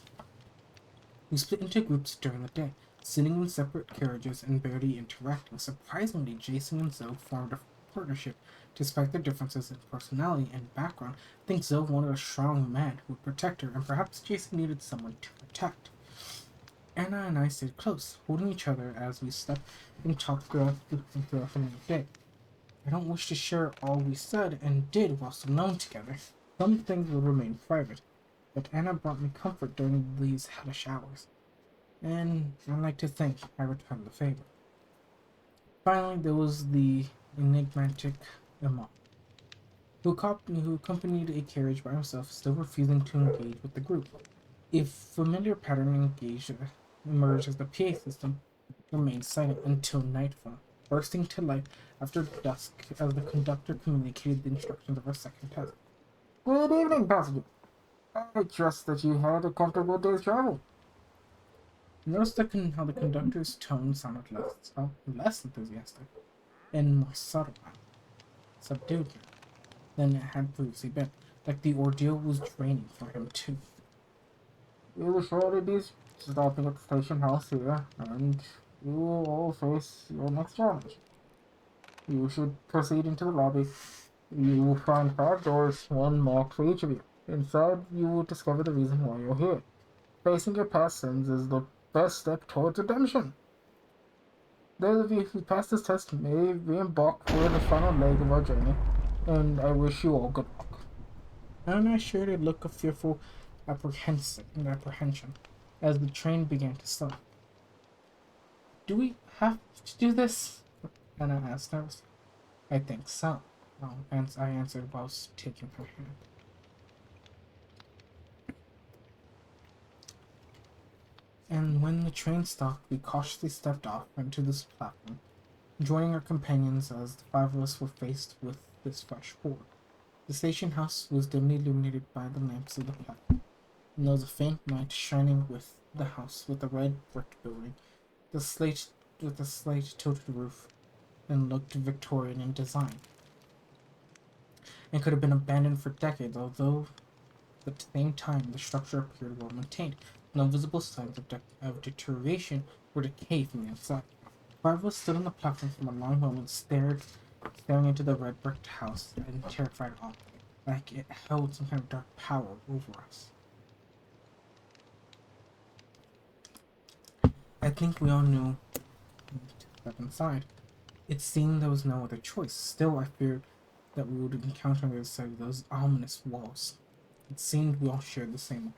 We split into groups during the day, sitting in separate carriages and barely interacting. Surprisingly, Jason and Zoe formed a partnership despite their differences in personality and background. I think Zoe wanted a strong man who would protect her, and perhaps Jason needed someone to protect. Anna and I stayed close, holding each other as we slept and talked throughout the day. I don't wish to share all we said and did whilst alone together. Some things will remain private, but Anna brought me comfort during these hellish hours, and I like to think I returned the favor. Finally, there was the enigmatic Emma, who accompanied a carriage by himself, still refusing to engage with the group. A familiar pattern emerged as the PA system remained silent until nightfall, bursting to life after dusk as the conductor communicated the instructions of our second test. Good evening, passenger. I trust that you had a comfortable day's travel. Notice how the conductor's tone sounded less enthusiastic and more subdued than it had previously been, like the ordeal was draining for him too. You will surely be stopping at the station house here, and you will all face your next challenge. You should proceed into the lobby. You will find 5 doors, one marked for each of you. Inside, you will discover the reason why you're here. Facing your past sins is the best step towards redemption. Those of you who pass this test may re-embark for the final leg of our journey, and I wish you all good luck. And I shared a look of fearful apprehension as the train began to stop. Do we have to do this? Anna asked nervously. I think so, I answered whilst taking her hand. And when the train stopped, we cautiously stepped off into this platform, joining our companions as the 5 of us were faced with this fresh horde. The station house was dimly illuminated by the lamps of the platform, and there was a faint light shining with the house with a red brick building, the slate with a slight tilted roof, and looked Victorian in design, and could have been abandoned for decades, although at the same time the structure appeared well maintained. No visible signs of deterioration or decay from the inside. 5 of us stood on the platform for a long moment, staring into the red bricked house in terrified awe, like it held some kind of dark power over us. I think we all knew to step inside. It seemed there was no other choice. Still, I feared that we would encounter on the other side of those ominous walls. It seemed we all shared the same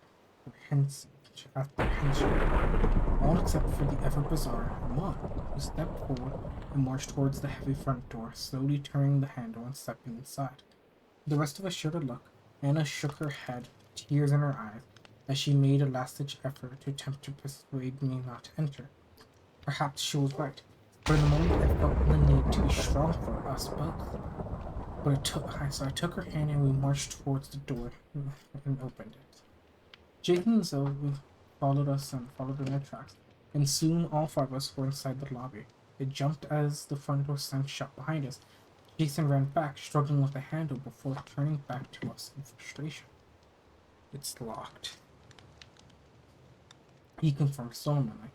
apprehension, all except for the ever-bizarre Herman, who stepped forward and marched towards the heavy front door, slowly turning the handle and stepping inside. The rest of us shared a look. Anna shook her head, tears in her eyes, as she made a last-ditch effort to attempt to persuade me not to enter. Perhaps she was right, but in the moment I felt the need to be strong for us both. So I took her hand and we marched towards the door and opened it. Jason and Zoe followed us and followed in their tracks. and soon all five of us were inside the lobby. It jumped as the front door slammed shut behind us. Jason ran back, struggling with the handle before turning back to us in frustration. It's locked, he confirmed solemnly.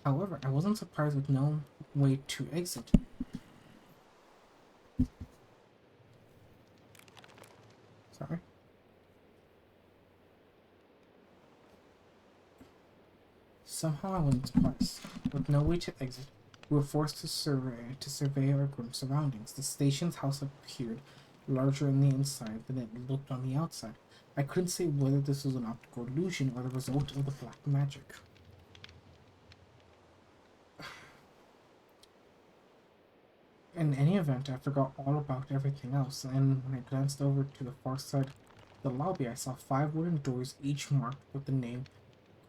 However, I wasn't surprised with no way to exit. Sorry. Somehow I wasn't surprised. With no way to exit, we were forced to survey our grim surroundings. The station's house appeared larger on the inside than it looked on the outside. I couldn't say whether this was an optical illusion or the result of the black magic. In any event, I forgot all about everything else, and when I glanced over to the far side of the lobby, I saw 5 wooden doors, each marked with the name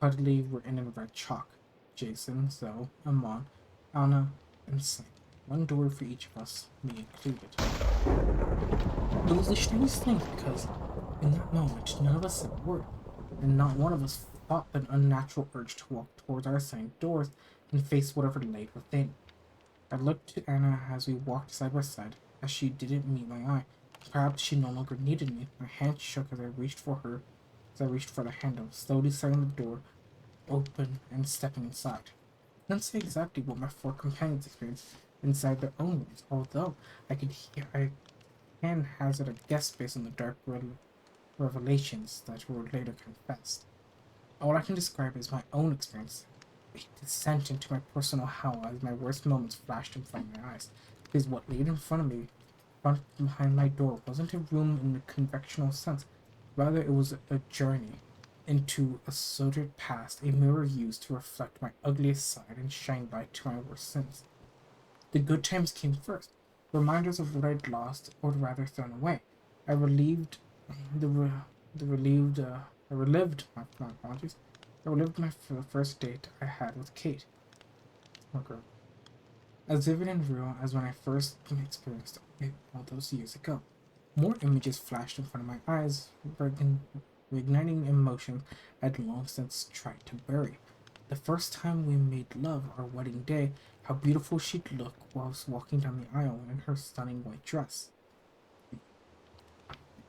proudly written in red chalk. Jason, Zoe, Amon, Anna, and Sam. One door for each of us, me included. It was the strangest thing because, in that moment, none of us said a word, and not one of us fought an unnatural urge to walk towards our assigned doors and face whatever lay within. I looked to Anna as we walked side by side, as she didn't meet my eye. Perhaps she no longer needed me. My hand shook as I reached for the handle, slowly setting the door open and stepping inside. I couldn't say exactly what my 4 companions experienced inside their own rooms, although I can hazard a guess based on the dark revelations that were later confessed. All I can describe is my own experience, a descent into my personal hell as my worst moments flashed in front of my eyes. Because what laid in front of me, front behind my door, wasn't a room in the conventional sense. Rather, it was a journey into a sordid past, a mirror used to reflect my ugliest side and shine light to my worst sins. The good times came first, reminders of what I'd lost, or rather thrown away. I relieved the re- the relieved I relived my apologies. I relived the first date I had with Kate. Okay. As vivid and real as when I first experienced it all those years ago. More images flashed in front of my eyes, reigniting emotions I'd long since tried to bury. The first time we made love, our wedding day, how beautiful she'd look whilst walking down the aisle in her stunning white dress.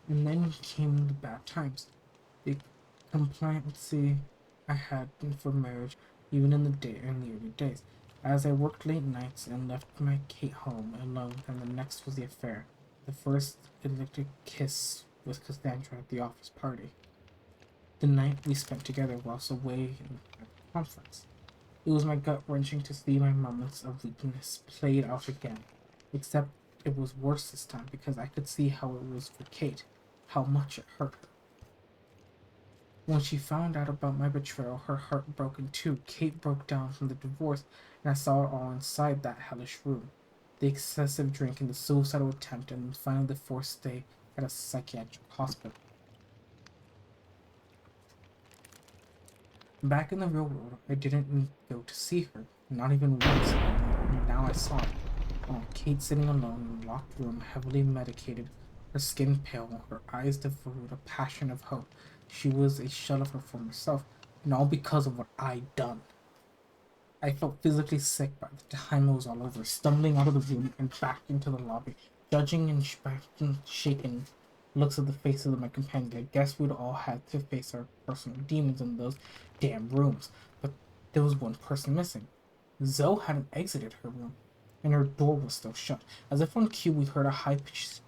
And then came the bad times. The complacency I had for marriage, even in the early days. As I worked late nights and left my Kate home alone, and the next was the affair. The first electric kiss with Cassandra at the office party. The night we spent together whilst away at the conference. It was my gut wrenching to see my moments of weakness played out again. Except it was worse this time because I could see how it was for Kate, how much it hurt her. When she found out about my betrayal, her heart broke in two. Kate broke down from the divorce, and I saw it all inside that hellish room. The excessive drinking, the suicidal attempt, and finally the forced stay at a psychiatric hospital. Back in the real world, I didn't go to see her, not even once, and now I saw it. Oh, Kate sitting alone in a locked room, heavily medicated, her skin pale, her eyes devoid of passion of hope. She was a shell of her former self, and all because of what I'd done. I felt physically sick by the time it was all over, stumbling out of the room and back into the lobby, judging and shaking looks at the faces of my companions. I guess we'd all had to face our personal demons in those damn rooms, but there was one person missing. Zoe hadn't exited her room, and her door was still shut. As if on cue, we heard a high-pitched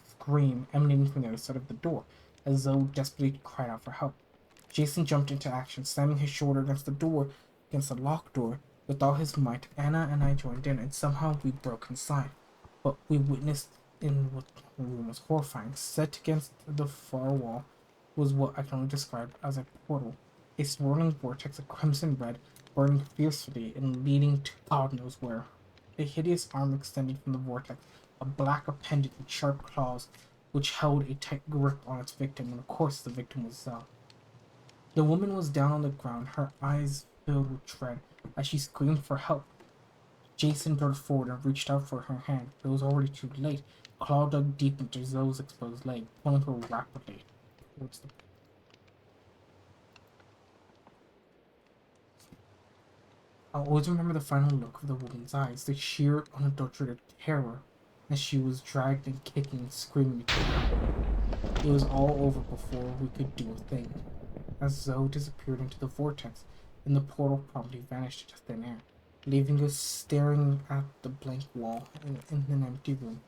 scream emanating from the other side of the door, as Zoe desperately cried out for help. Jason jumped into action, slamming his shoulder against the locked door with all his might. Anna and I joined in, and somehow we broke inside. What we witnessed in what the room was horrifying. Set against the far wall was what I can only describe as a portal, a swirling vortex of crimson red, burning fiercely and leading to God knows where. A hideous arm extending from the vortex, a black appendage with sharp claws, which held a tight grip on its victim, and of course the victim was Zell. The woman was down on the ground, her eyes filled with dread, as she screamed for help. Jason darted forward and reached out for her hand, but it was already too late. Claw dug deep into Zoe's exposed leg, pulling her rapidly towards the. I'll always remember the final look of the woman's eyes, the sheer, unadulterated terror as she was dragged and kicking and screaming to the ground. It was all over before we could do a thing, as Zoe disappeared into the vortex, and the portal promptly vanished into thin air, leaving us staring at the blank wall in an empty room,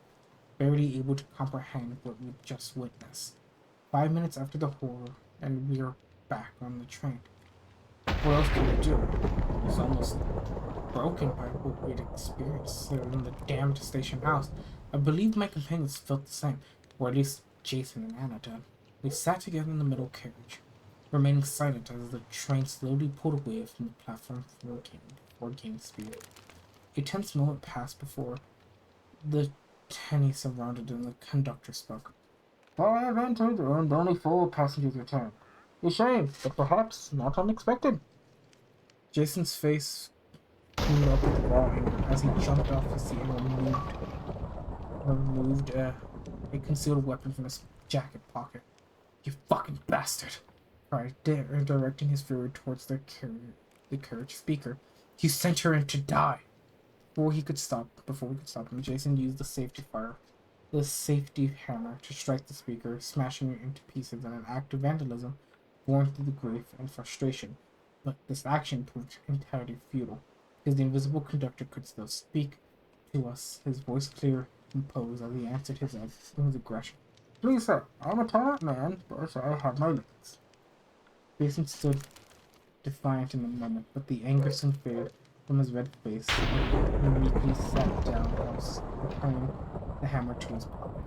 barely able to comprehend what we'd just witnessed. 5 minutes after the horror, and we are back on the train. What else can we do? I was almost broken by what we'd experienced in the damned station house. I believe my companions felt the same, or at least Jason and Anna did. We sat together in the middle carriage, remaining silent as the train slowly pulled away from the platform before gaining speed. A tense moment passed before the Tenny surrounded and the conductor spoke. "I have entered, and only 4 passengers returned. A shame, but perhaps not unexpected." Jason's face cleaned up with raw anger as he jumped off his seat and removed a concealed weapon from his jacket pocket. "You fucking bastard!" cried, directing his fury towards the carriage speaker. "You sent her in to die!" Before we could stop him, Jason used the safety hammer to strike the speaker, smashing it into pieces in an act of vandalism born through the grief and frustration. But this action proved entirely futile, because the invisible conductor could still speak to us, his voice clear and composed as he answered his aggression. "Please, sir, I'm a tolerant man, but I have my limits." Jason stood defiant in the moment, but the anger soon faded from his red face, and he meekly sat down, returning the hammer to his pocket.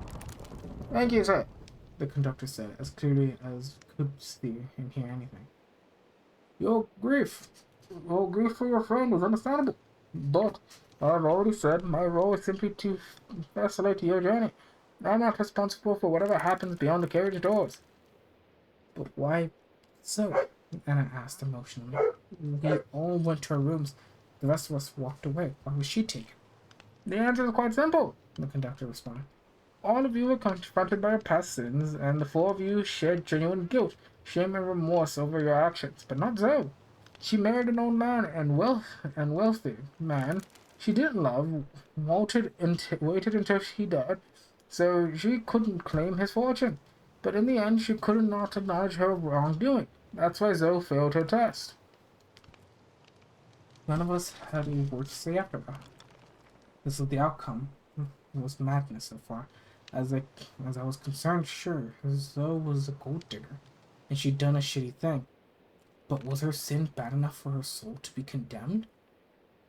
"Thank you, sir," the conductor said, as clearly as could see and hear anything. Your grief for your friend is understandable, but I've already said my role is simply to facilitate your journey. I'm not responsible for whatever happens beyond the carriage doors." "But why so?" Anna asked emotionally. "We all went to our rooms. The rest of us walked away. Why was she taken?" "The answer is quite simple," the conductor responded. "All of you were confronted by your past sins, and the 4 of you shared genuine guilt, shame, and remorse over your actions. But not Zoe. She married an old man and wealthy man she didn't love, waited until he died, so she couldn't claim his fortune. But in the end, she could not acknowledge her wrongdoing. That's why Zoe failed her test." None of us had a word to say after that. This was the outcome. It was madness so far. As I was concerned, sure, Zoe was a gold digger, and she'd done a shitty thing. But was her sin bad enough for her soul to be condemned?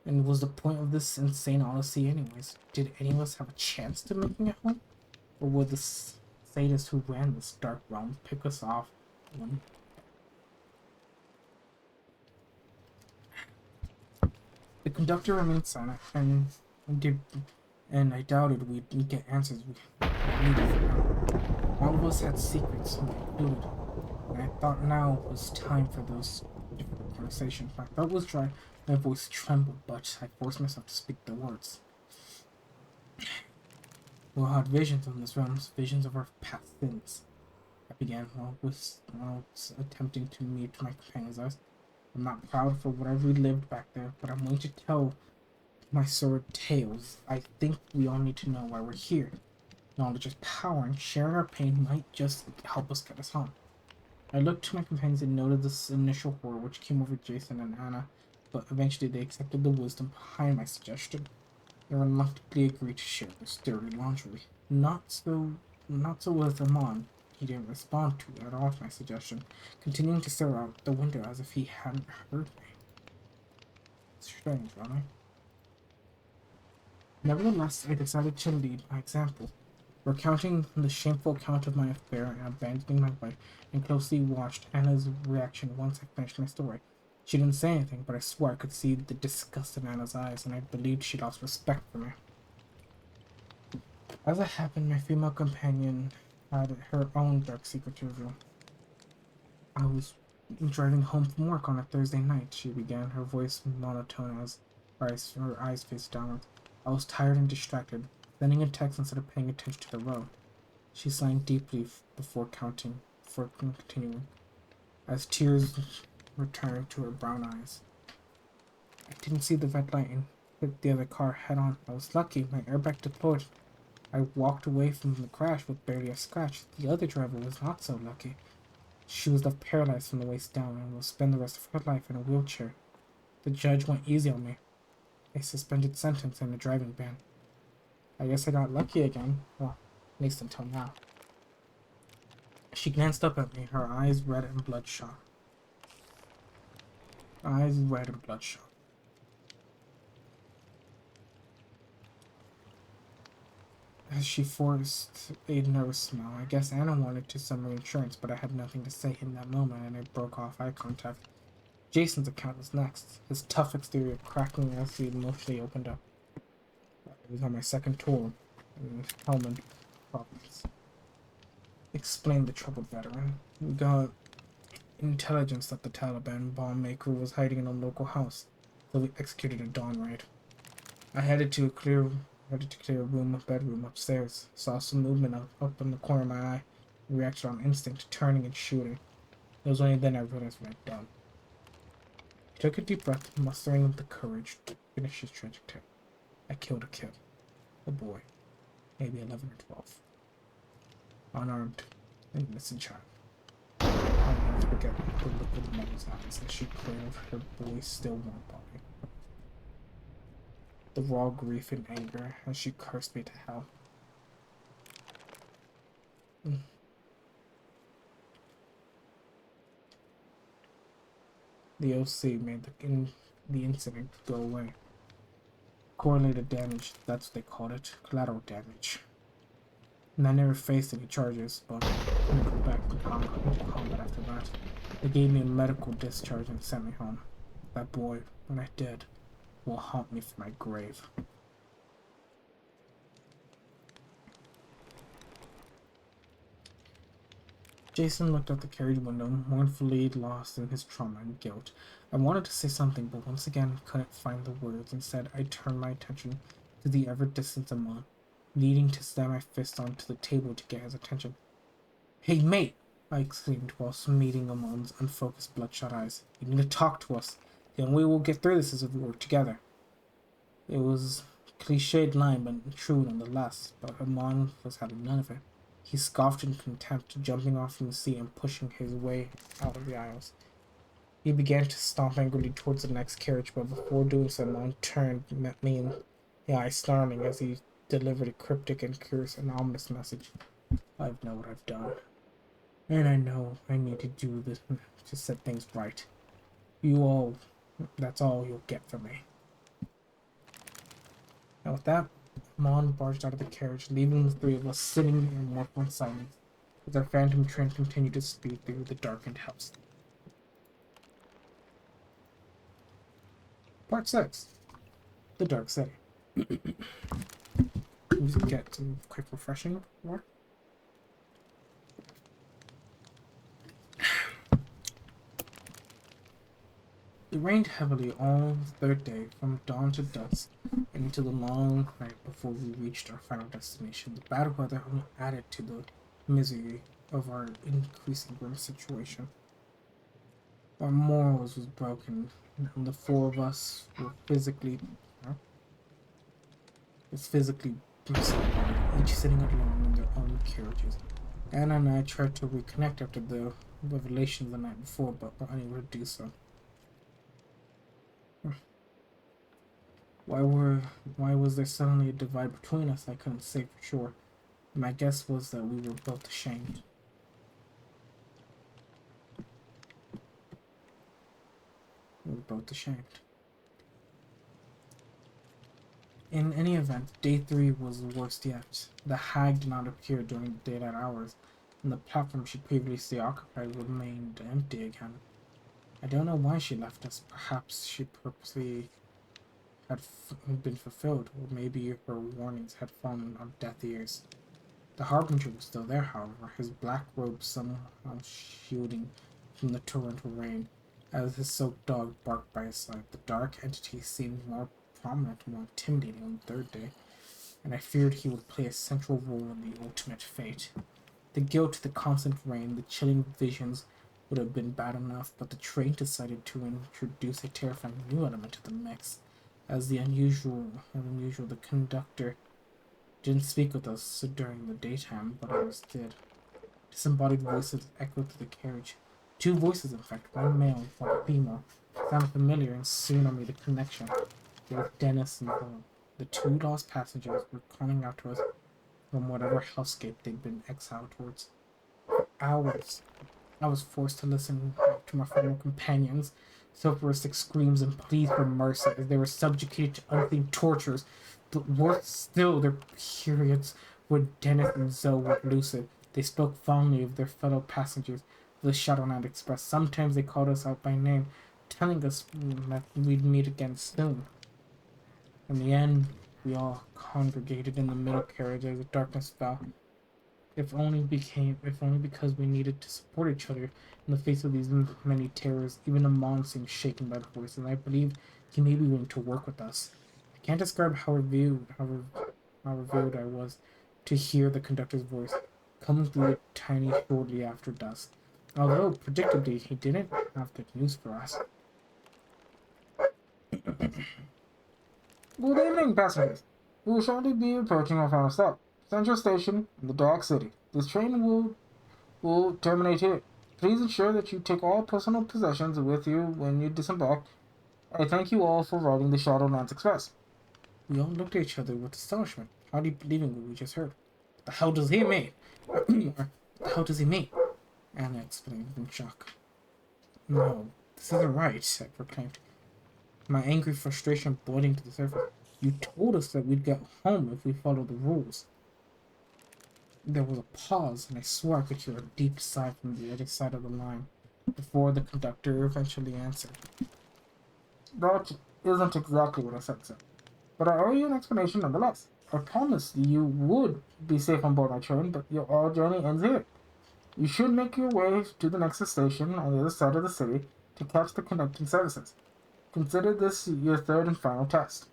And was the point of this insane odyssey anyways? Did any of us have a chance to making it home? Or would the sadist who ran this dark realm pick us off one? The conductor remained silent, and I doubted we'd get answers we needed for now. All of us had secrets, me included, and I thought now was time for those difficult conversations. My throat was dry, my voice trembled, but I forced myself to speak the words. "We all had visions on this realm, visions of our past sins," I began while attempting to meet my companion's eyes. "I'm not proud for what I've relived back there, but I'm willing to tell my sordid tales. I think we all need to know why we're here. Knowledge is power, and sharing our pain might just help us get us home." I looked to my companions and noted this initial horror which came over Jason and Anna, but eventually they accepted the wisdom behind my suggestion. They reluctantly agreed to share this dirty laundry. Not so with Amon. He didn't respond to at all to my suggestion, continuing to stare out the window as if he hadn't heard me. Strange, right? Nevertheless, I decided to lead by example, recounting the shameful account of my affair and abandoning my wife, and closely watched Anna's reaction once I finished my story. She didn't say anything, but I swore I could see the disgust in Anna's eyes, and I believed she lost respect for me. As it happened, my female companion had her own dark secret to reveal. "I was driving home from work on a Thursday night," she began, her voice monotone as her eyes faced downwards. "I was tired and distracted, sending a text instead of paying attention to the road." She sighed deeply before continuing, as tears returned to her brown eyes. I didn't see the red light and hit the other car head on. I was lucky. My airbag deployed. I walked away from the crash with barely a scratch. The other driver was not so lucky. She was left paralyzed from the waist down and will spend the rest of her life in a wheelchair. The judge went easy on me. A suspended sentence and a driving ban. I guess I got lucky again. Well, at least until now. She glanced up at me, her eyes red and bloodshot. Eyes red and bloodshot. As she forced a nervous smile, I guess Anna wanted to send me insurance, but I had nothing to say in that moment, and I broke off eye contact. Jason's account was next, his tough exterior cracking as he emotionally opened up. It was on my second tour in Helmand province. Explained the troubled veteran. We got intelligence that the Taliban bomb maker was hiding in a local house, so we executed a dawn raid. I headed to clear a bedroom upstairs. Saw some movement up in the corner of my eye. Reacted on instinct, turning and shooting. It was only then I realized what I'd done. He took a deep breath, mustering the courage to finish his tragic tale. I killed a kid. A boy. Maybe 11 or 12. Unarmed. An innocent child. I'll never forget the look of the mother's eyes as she cleared her boy's still warm body. The raw grief and anger as she cursed me to hell. The OC made the incident go away. Correlated damage, that's what they called it. Collateral damage. And I never faced any charges, but couldn't go back to combat after that. They gave me a medical discharge and sent me home. That boy, when I did, will haunt me for my grave. Jason looked out the carriage window, mournfully lost in his trauma and guilt. I wanted to say something, but once again couldn't find the words. Instead, I turned my attention to the ever-distant Amon, needing to slam my fist onto the table to get his attention. "Hey, mate!" I exclaimed whilst meeting Amon's unfocused, bloodshot eyes. "You need to talk to us. The only way we'll get through this is if we work together." It was a cliched line, but true nonetheless, but Amon was having none of it. He scoffed in contempt, jumping off from the seat and pushing his way out of the aisles. He began to stomp angrily towards the next carriage, but before doing so, Amon turned and met me in the eye, snarling as he delivered a cryptic and curious and ominous message. "I know what I've done, and I know I need to do this to set things right. That's all you'll get from me." And with that, Amon barged out of the carriage, leaving the three of us sitting in mournful silence as our phantom train continued to speed through the darkened house. Part 6. The Dark City. Let's get some quick refreshing water. It rained heavily all the third day, from dawn to dusk, and into the long night before we reached our final destination. The bad weather only added to the misery of our increasing grim situation. Our morals was broken, and the four of us were physically separated, each sitting alone in their own carriages. Anna and I tried to reconnect after the revelation the night before, but were unable to do so. Why was there suddenly a divide between us? I couldn't say for sure. My guess was that we were both ashamed. We were both ashamed. In any event, day 3 was the worst yet. The hag did not appear during the daylight hours, and the platform she previously occupied remained empty again. I don't know why she left us. Perhaps she purposely had been fulfilled, or maybe her warnings had fallen on deaf ears. The Harbinger was still there, however, his black robe somehow shielding from the torrential rain, as his soaked dog barked by his side. The dark entity seemed more prominent and more intimidating on the third day, and I feared he would play a central role in the ultimate fate. The guilt, the constant rain, the chilling visions would have been bad enough, but the train decided to introduce a terrifying new element to the mix. As unusual, the conductor didn't speak with us during the daytime, but others did. Disembodied voices echoed through the carriage. Two voices, in fact, one male and one female, sounded familiar, and soon I made a connection. It was Dennis and Boone. The two lost passengers were calling out to us from whatever hellscape they'd been exiled towards. For hours, I was forced to listen to my former companions' sulphuristic screams and pleas for mercy as they were subjugated to unseen tortures. But worse still, their periods when Dennis and Zoe were lucid. They spoke fondly of their fellow passengers of the Shadowland Express. Sometimes they called us out by name, telling us that we'd meet again soon. In the end, we all congregated in the middle carriage as the darkness fell. If only because we needed to support each other in the face of these many terrors. Even Amon seemed shaken by the voice, and I believed he may be willing to work with us. I can't describe how revealed I was to hear the conductor's voice coming through the tiny shortly after dusk. Although, predictably, he didn't have good news for us. Good evening, passengers. We will shortly be approaching our final stop, Central Station in the Dark City. This train will terminate here. Please ensure that you take all personal possessions with you when you disembark. I thank you all for riding the Shadowlands Express. We all looked at each other with astonishment, hardly believing what we just heard. What the hell does he mean? What the hell does he mean? Anna exclaimed in shock. No, this isn't right, I proclaimed, my angry frustration boiling to the surface. You told us that we'd get home if we followed the rules. There was a pause, and I swore I could hear a deep sigh from the other side of the line before the conductor eventually answered. That isn't exactly what I said, sir. But I owe you an explanation nonetheless. I promised you would be safe on board my train, but our journey ends here. You should make your way to the next station on the other side of the city to catch the connecting services. Consider this your third and final test.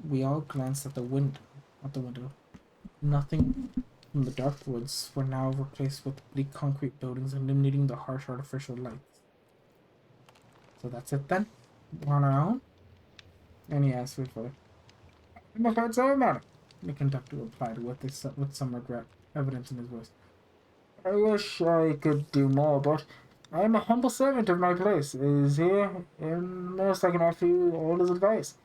We all glanced at the window. Nothing from the dark woods were now replaced with bleak concrete buildings illuminating the harsh artificial lights. So that's it then? We're on our own? And he asked me further. I'm afraid so, madam, the conductor replied with some regret evident in his voice. I wish I could do more, but I am a humble servant of my place. It is here, and most I can offer you all his advice.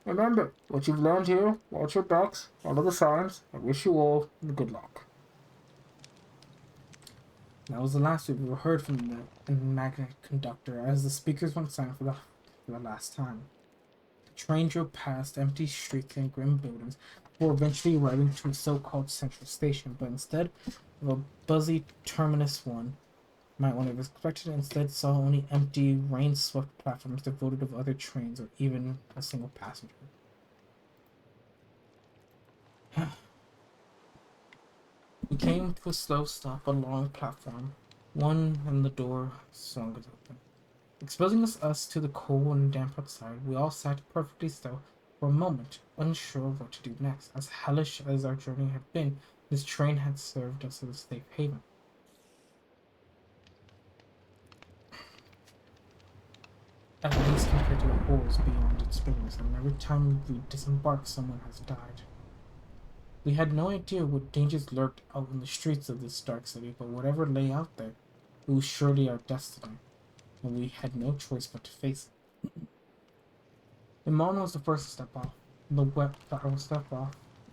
Remember, what you've learned here, watch your backs, follow the signs. I wish you all good luck. That was the last we've ever heard from the magnet conductor, as the speakers went silent for the last time. The train drove past empty streets and grim buildings before eventually arriving to a so-called central station, but instead of a buzzy terminus one might one have expected, instead saw only empty, rain-swept platforms devoid of other trains or even a single passenger. We came to a slow stop on a long platform, one and the door swung open, exposing us to the cold and damp outside. We all sat perfectly still for a moment, unsure of what to do next. As hellish as our journey had been, this train had served us as a safe haven. At least compared to the horrors beyond its borders, and every time we disembarked, someone has died. We had no idea what dangers lurked out in the streets of this dark city, but whatever lay out there, it was surely our destiny, and we had no choice but to face it. Imon was the first to step off,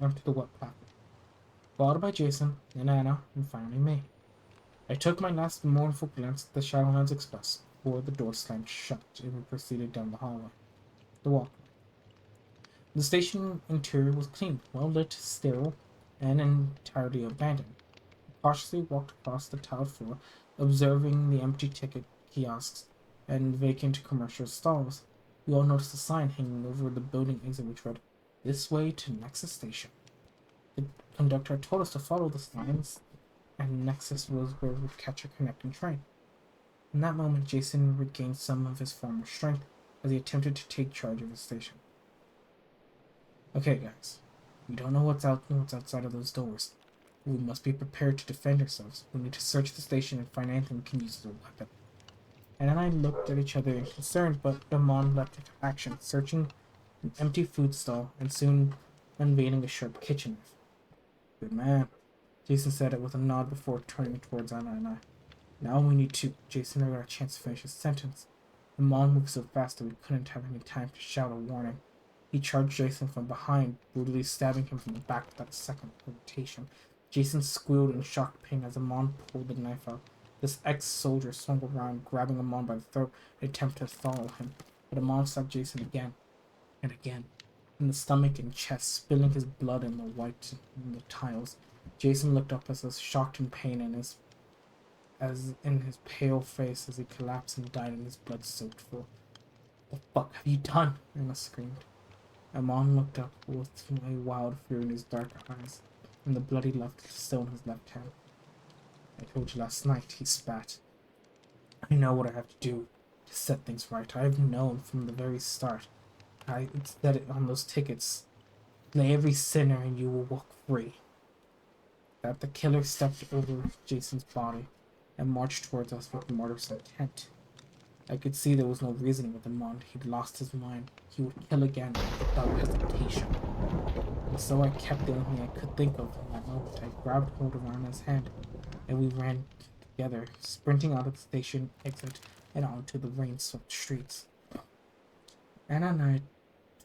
onto the wet platform, followed by Jason, then Anna, and finally me. I took my last mournful glance at the Shadowlands Express before the door slammed shut and we proceeded down the hallway. The walkway. The station interior was clean, well lit, sterile, and entirely abandoned. I cautiously walked across the tiled floor, observing the empty ticket kiosks and vacant commercial stalls. We all noticed a sign hanging over the building exit which read, "This way to Nexus Station." The conductor told us to follow the signs, and Nexus was where we would catch a connecting train. In that moment, Jason regained some of his former strength as he attempted to take charge of the station. Okay, guys, we don't know what's outside of those doors, We must be prepared to defend ourselves. We need to search the station and find anything we can use as a weapon. Anna and I looked at each other in concern, but Amon leapt into action, searching an empty food stall and soon unveiling a sharp kitchen knife. Good man, Jason said it with a nod before turning towards Anna and I. Now we need to. Jason never got a chance to finish his sentence. Amon moved so fast that we couldn't have any time to shout a warning. He charged Jason from behind, brutally stabbing him from the back without a second hesitation. Jason squealed in shocked pain as Amon pulled the knife out. This ex-soldier swung around, grabbing Amon by the throat in an attempt to throttle him. But Amon stabbed Jason again and again, in the stomach and chest, spilling his blood in the white in the tiles. Jason looked up as if shocked in pain and as in his pale face as he collapsed and died in his blood-soaked floor. "What the fuck have you done?" Anna screamed. Amon looked up with a wild fear in his dark eyes, and the bloody left still in his left hand. "I told you last night," he spat. "I know what I have to do to set things right. I have known from the very start. I said it on those tickets. Slay every sinner and you will walk free." That the killer stepped over Jason's body and marched towards us with murderous intent. I could see there was no reasoning with Amon. He'd lost his mind. He would kill again without hesitation. And so I kept the only thing I could think of in that moment. I grabbed hold of Anna's hand, and we ran together, sprinting out of the station exit and onto the rain-soaked streets. Anna and I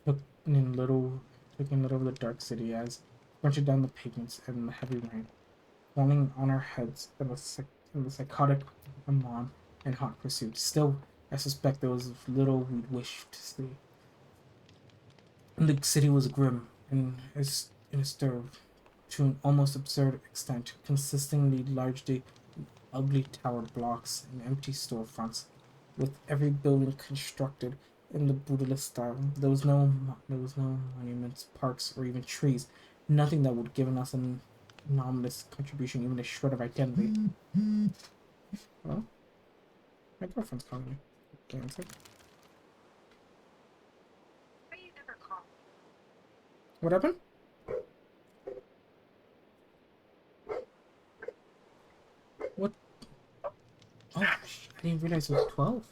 took in little of the dark city as sprinted down the pavements in the heavy rain, falling on our heads in the psychotic Amon in hot pursuit. Still, I suspect there was little we'd wish to see. The city was grim and disturbed to an almost absurd extent, consistingly largely ugly towered blocks and empty storefronts, with every building constructed in the brutalist style. There was no monuments, parks, or even trees. Nothing that would give us an anomalous contribution, even a shred of identity. Well, my girlfriend's calling me. Okay, answer. What happened? What? Oh, I didn't realize it was 12.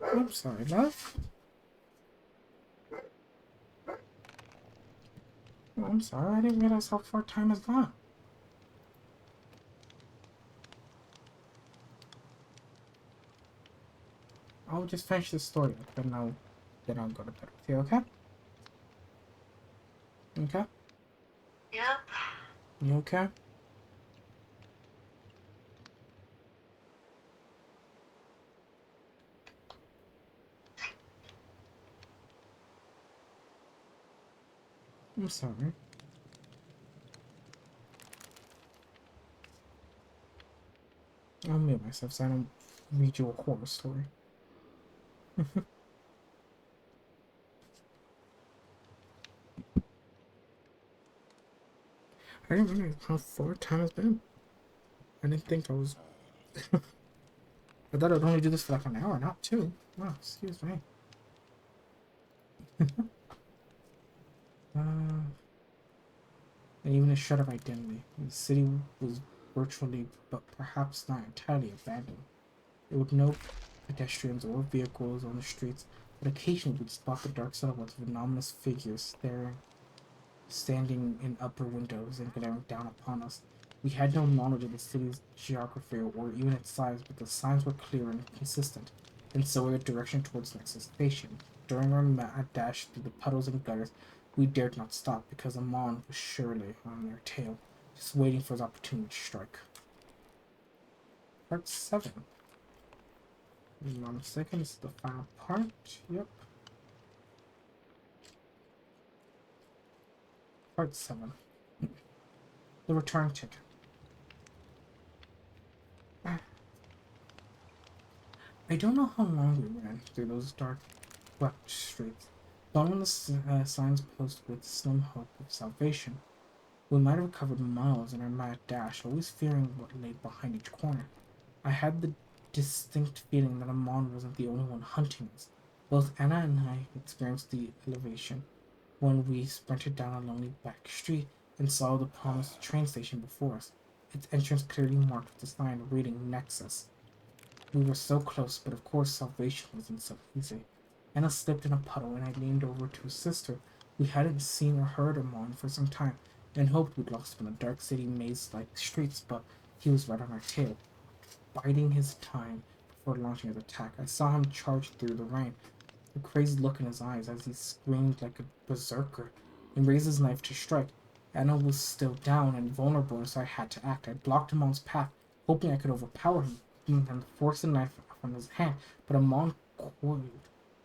I'm sorry, love. Oh, I'm sorry, I didn't realize how far time has gone. I'll just finish the story up, and then I'll go to bed with you, okay? Okay? Yep. You okay? I'm sorry. I'll mute myself so I don't read you a horror story. I didn't realize how far time has been. I didn't think I was... I thought I'd only do this for like an hour, not two. Wow, excuse me. And even a shred of identity. The city was virtually, but perhaps not entirely, abandoned. There were no pedestrians or vehicles on the streets, but occasionally we'd spot the dark silhouettes of ominous figures standing in upper windows and glaring down upon us. We had no knowledge of the city's geography or even its size, but the signs were clear and consistent, and so were the direction towards the next station. During our mad dash through the puddles and gutters, we dared not stop because Amon was surely on their tail, just waiting for his opportunity to strike. Part 7. If I'm not mistaken, this is the final part. Yep. Part 7. The return ticket. I don't know how long we ran through those dark, wet streets. Following the signs posted with slim hope of salvation, we might have covered miles in our mad dash, always fearing what lay behind each corner. I had the distinct feeling that Amon wasn't the only one hunting us. Both Anna and I experienced the elevation when we sprinted down a lonely back street and saw the promised train station before us, its entrance clearly marked with a sign reading Nexus. We were so close, but of course salvation wasn't so easy. Anna slipped in a puddle, and I leaned over to assist her. We hadn't seen or heard of Mon for some time, and hoped we'd lost him in the dark city maze-like streets, but he was right on our tail, biding his time before launching his attack. I saw him charge through the rain, a crazed look in his eyes as he screamed like a berserker and raised his knife to strike. Anna was still down and vulnerable, so I had to act. I blocked Amon's path, hoping I could overpower him and force the knife from his hand, but Amon coiled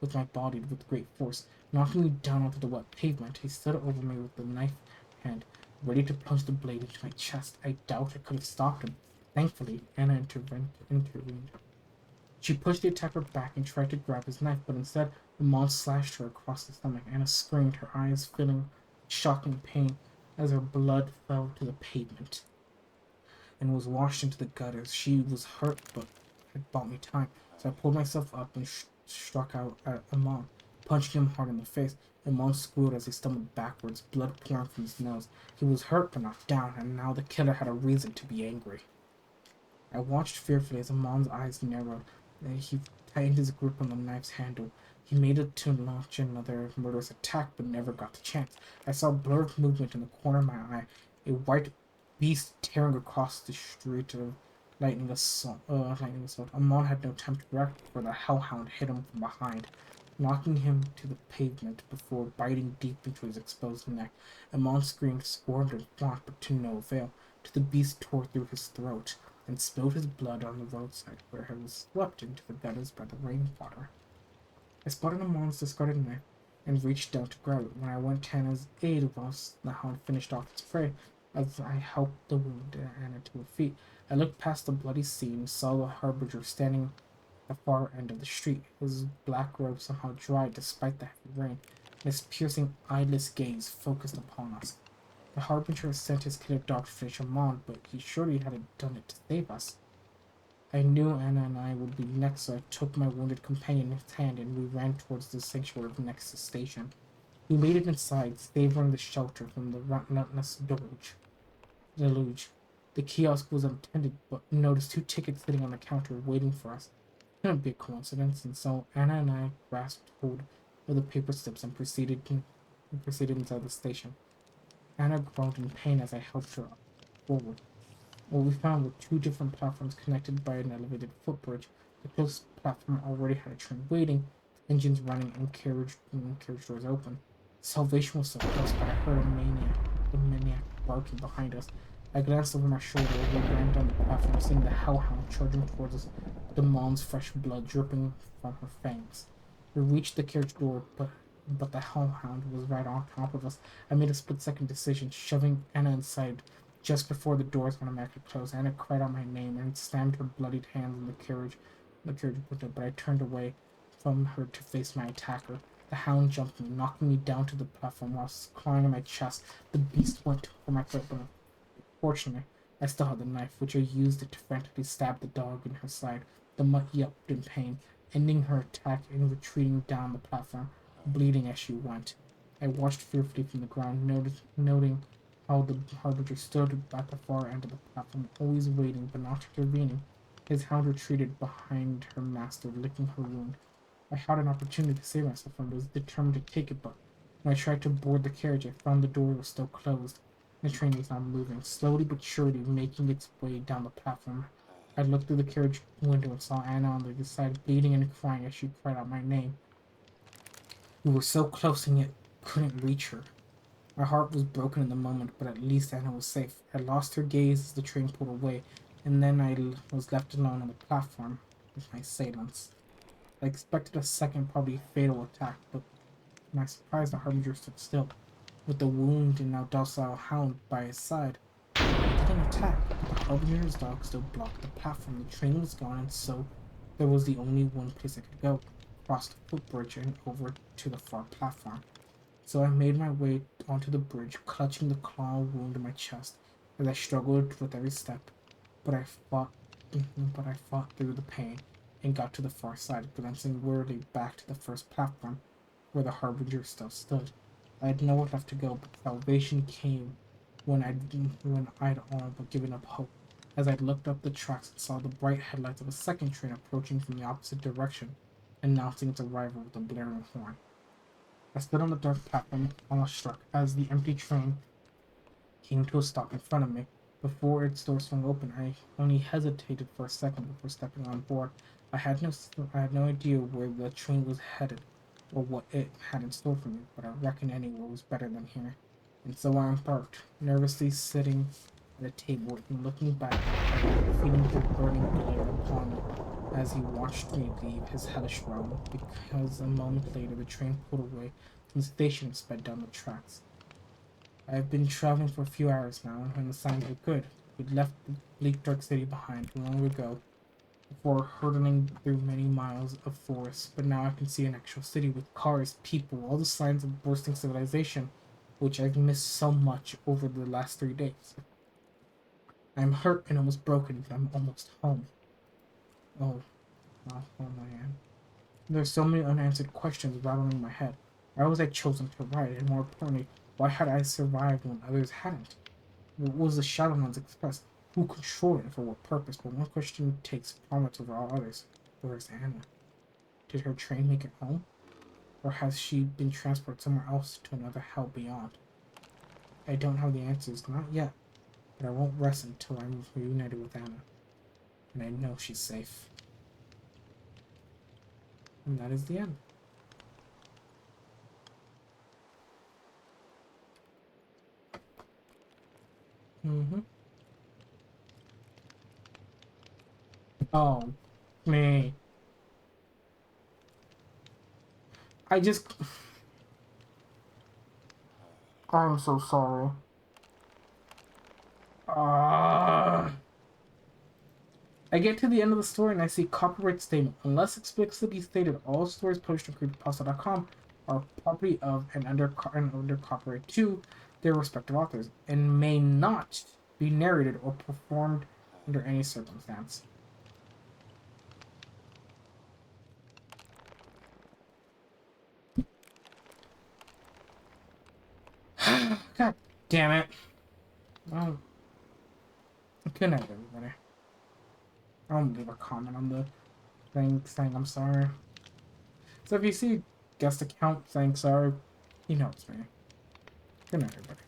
with my body with great force, knocking me down onto the wet pavement. He stood over me with the knife hand, ready to plunge the blade into my chest. I doubt I could have stopped him. Thankfully, Anna intervened. She pushed the attacker back and tried to grab his knife, but instead, the monster slashed her across the stomach. Anna screamed, her eyes filling with shocking pain as her blood fell to the pavement and was washed into the gutters. She was hurt, but had bought me time, so I pulled myself up and struck out at Amon, punching him hard in the face. Amon squealed as he stumbled backwards, blood pouring from his nose. He was hurt but not down, and now the killer had a reason to be angry. I watched fearfully as Amon's eyes narrowed. Then he tightened his grip on the knife's handle. He made it to launch another murderous attack, but never got the chance. I saw blurred movement in the corner of my eye, a white beast tearing across the street of lightning assault. Amon had no time to react before the hellhound hit him from behind, knocking him to the pavement before biting deep into his exposed neck. Amon screamed, squirmed, and fought, but to no avail. The beast tore through his throat and spilled his blood on the roadside, where he was swept into the gutters by the rainwater. I spotted Amon's discarded knife and reached down to grab it. When I went to Anna's aid whilst the hound finished off its prey, as I helped the wounded Anna to her feet, I looked past the bloody scene and saw the harbinger standing at the far end of the street, his black robe somehow dried despite the heavy rain, and his piercing, eyeless gaze focused upon us. The harbinger sent his killer dog to finish him on, but he surely hadn't done it to save us. I knew Anna and I would be next, so I took my wounded companion in his hand and we ran towards the sanctuary of the Nexus station. We made it inside, savoring the shelter from the relentless deluge. The kiosk was unattended, but noticed two tickets sitting on the counter waiting for us. It couldn't be a coincidence, and so Anna and I grasped hold of the paper slips and proceeded inside the station. Anna groaned in pain as I helped her forward. What we found were two different platforms connected by an elevated footbridge. The closest platform already had a train waiting, engines running, and carriage doors open. Salvation was so close, but I heard a maniac barking behind us. I glanced over my shoulder as we ran down the platform, seeing the hellhound charging towards us, the mom's fresh blood dripping from her fangs. We reached the carriage door, but the hellhound was right on top of us. I made a split-second decision, shoving Anna inside just before the doors automatically closed. Anna cried out my name and slammed her bloodied hands in the carriage window, but I turned away from her to face my attacker. The hound jumped me, knocking me down to the platform whilst clawing at my chest. The beast went for my throat, but fortunately, I still had the knife, which I used to frantically stab the dog in her side. The mutt yelped in pain, ending her attack and retreating down the platform, bleeding as she went. I watched fearfully from the ground, noting how the harbinger stood at the far end of the platform, always waiting but not intervening. His hound retreated behind her master, licking her wound. I had an opportunity to save myself and was determined to take it, but when I tried to board the carriage, I found the door was still closed. The train was now moving, slowly but surely making its way down the platform. I looked through the carriage window and saw Anna on the other side, bleeding and crying as she cried out my name. We were so close and yet couldn't reach her. My heart was broken in the moment, but at least Anna was safe. I lost her gaze as the train pulled away, and then was left alone on the platform with my assailants. I expected a second, probably fatal attack, but to my surprise, the harbinger stood still, with the wounded and now docile hound by his side. He didn't attack, but the harbinger's dog still blocked the platform. The train was gone, and so there was the only one place I could go, across the footbridge and over to the far platform. So I made my way onto the bridge, clutching the claw wound in my chest as I struggled with every step. But I fought, but I fought through the pain and got to the far side, glancing wearily back to the first platform where the harbinger still stood. I had nowhere left to go, but salvation came when I'd all but given up hope. As I looked up the tracks and saw the bright headlights of a second train approaching from the opposite direction, announcing its arrival with a blaring horn. I stood on the dark platform, almost struck, as the empty train came to a stop in front of me. Before its door swung open, I only hesitated for a second before stepping on board. I had no idea where the train was headed or what it had in store for me, but I reckoned anywhere was better than here. And so I embarked, nervously sitting at a table and looking back at the feeling the burning glare upon me as he watched me leave his hellish realm, because a moment later the train pulled away from the station and sped down the tracks. I've been traveling for a few hours now, and the signs were good. We'd left the bleak dark city behind long ago, before hurtling through many miles of forest, but now I can see an actual city with cars, people, all the signs of bursting civilization, which I've missed so much over the last 3 days. I'm hurt and almost broken, but I'm almost home. Oh, oh man. There's so many unanswered questions rattling in my head. Why was I chosen to ride, and more importantly, why had I survived when others hadn't? What was the Shadowlands Express? Who controlled it and for what purpose? But one question takes prominence over all others. Where's Anna? Did her train make it home? Or has she been transported somewhere else to another hell beyond? I don't have the answers, not yet, but I won't rest until I'm reunited with Anna. And I know she's safe. And that is the end. Mm-hmm. Oh, me. I just... I'm so sorry. I get to the end of the story and I see copyright statement. Unless explicitly stated, all stories published on creepypasta.com are property of and under copyright to their respective authors and may not be narrated or performed under any circumstance. God damn it. Well, good night, everybody. I'll leave a comment on the thing saying I'm sorry. So if you see guest account saying sorry, you know it's me. Good night, everybody.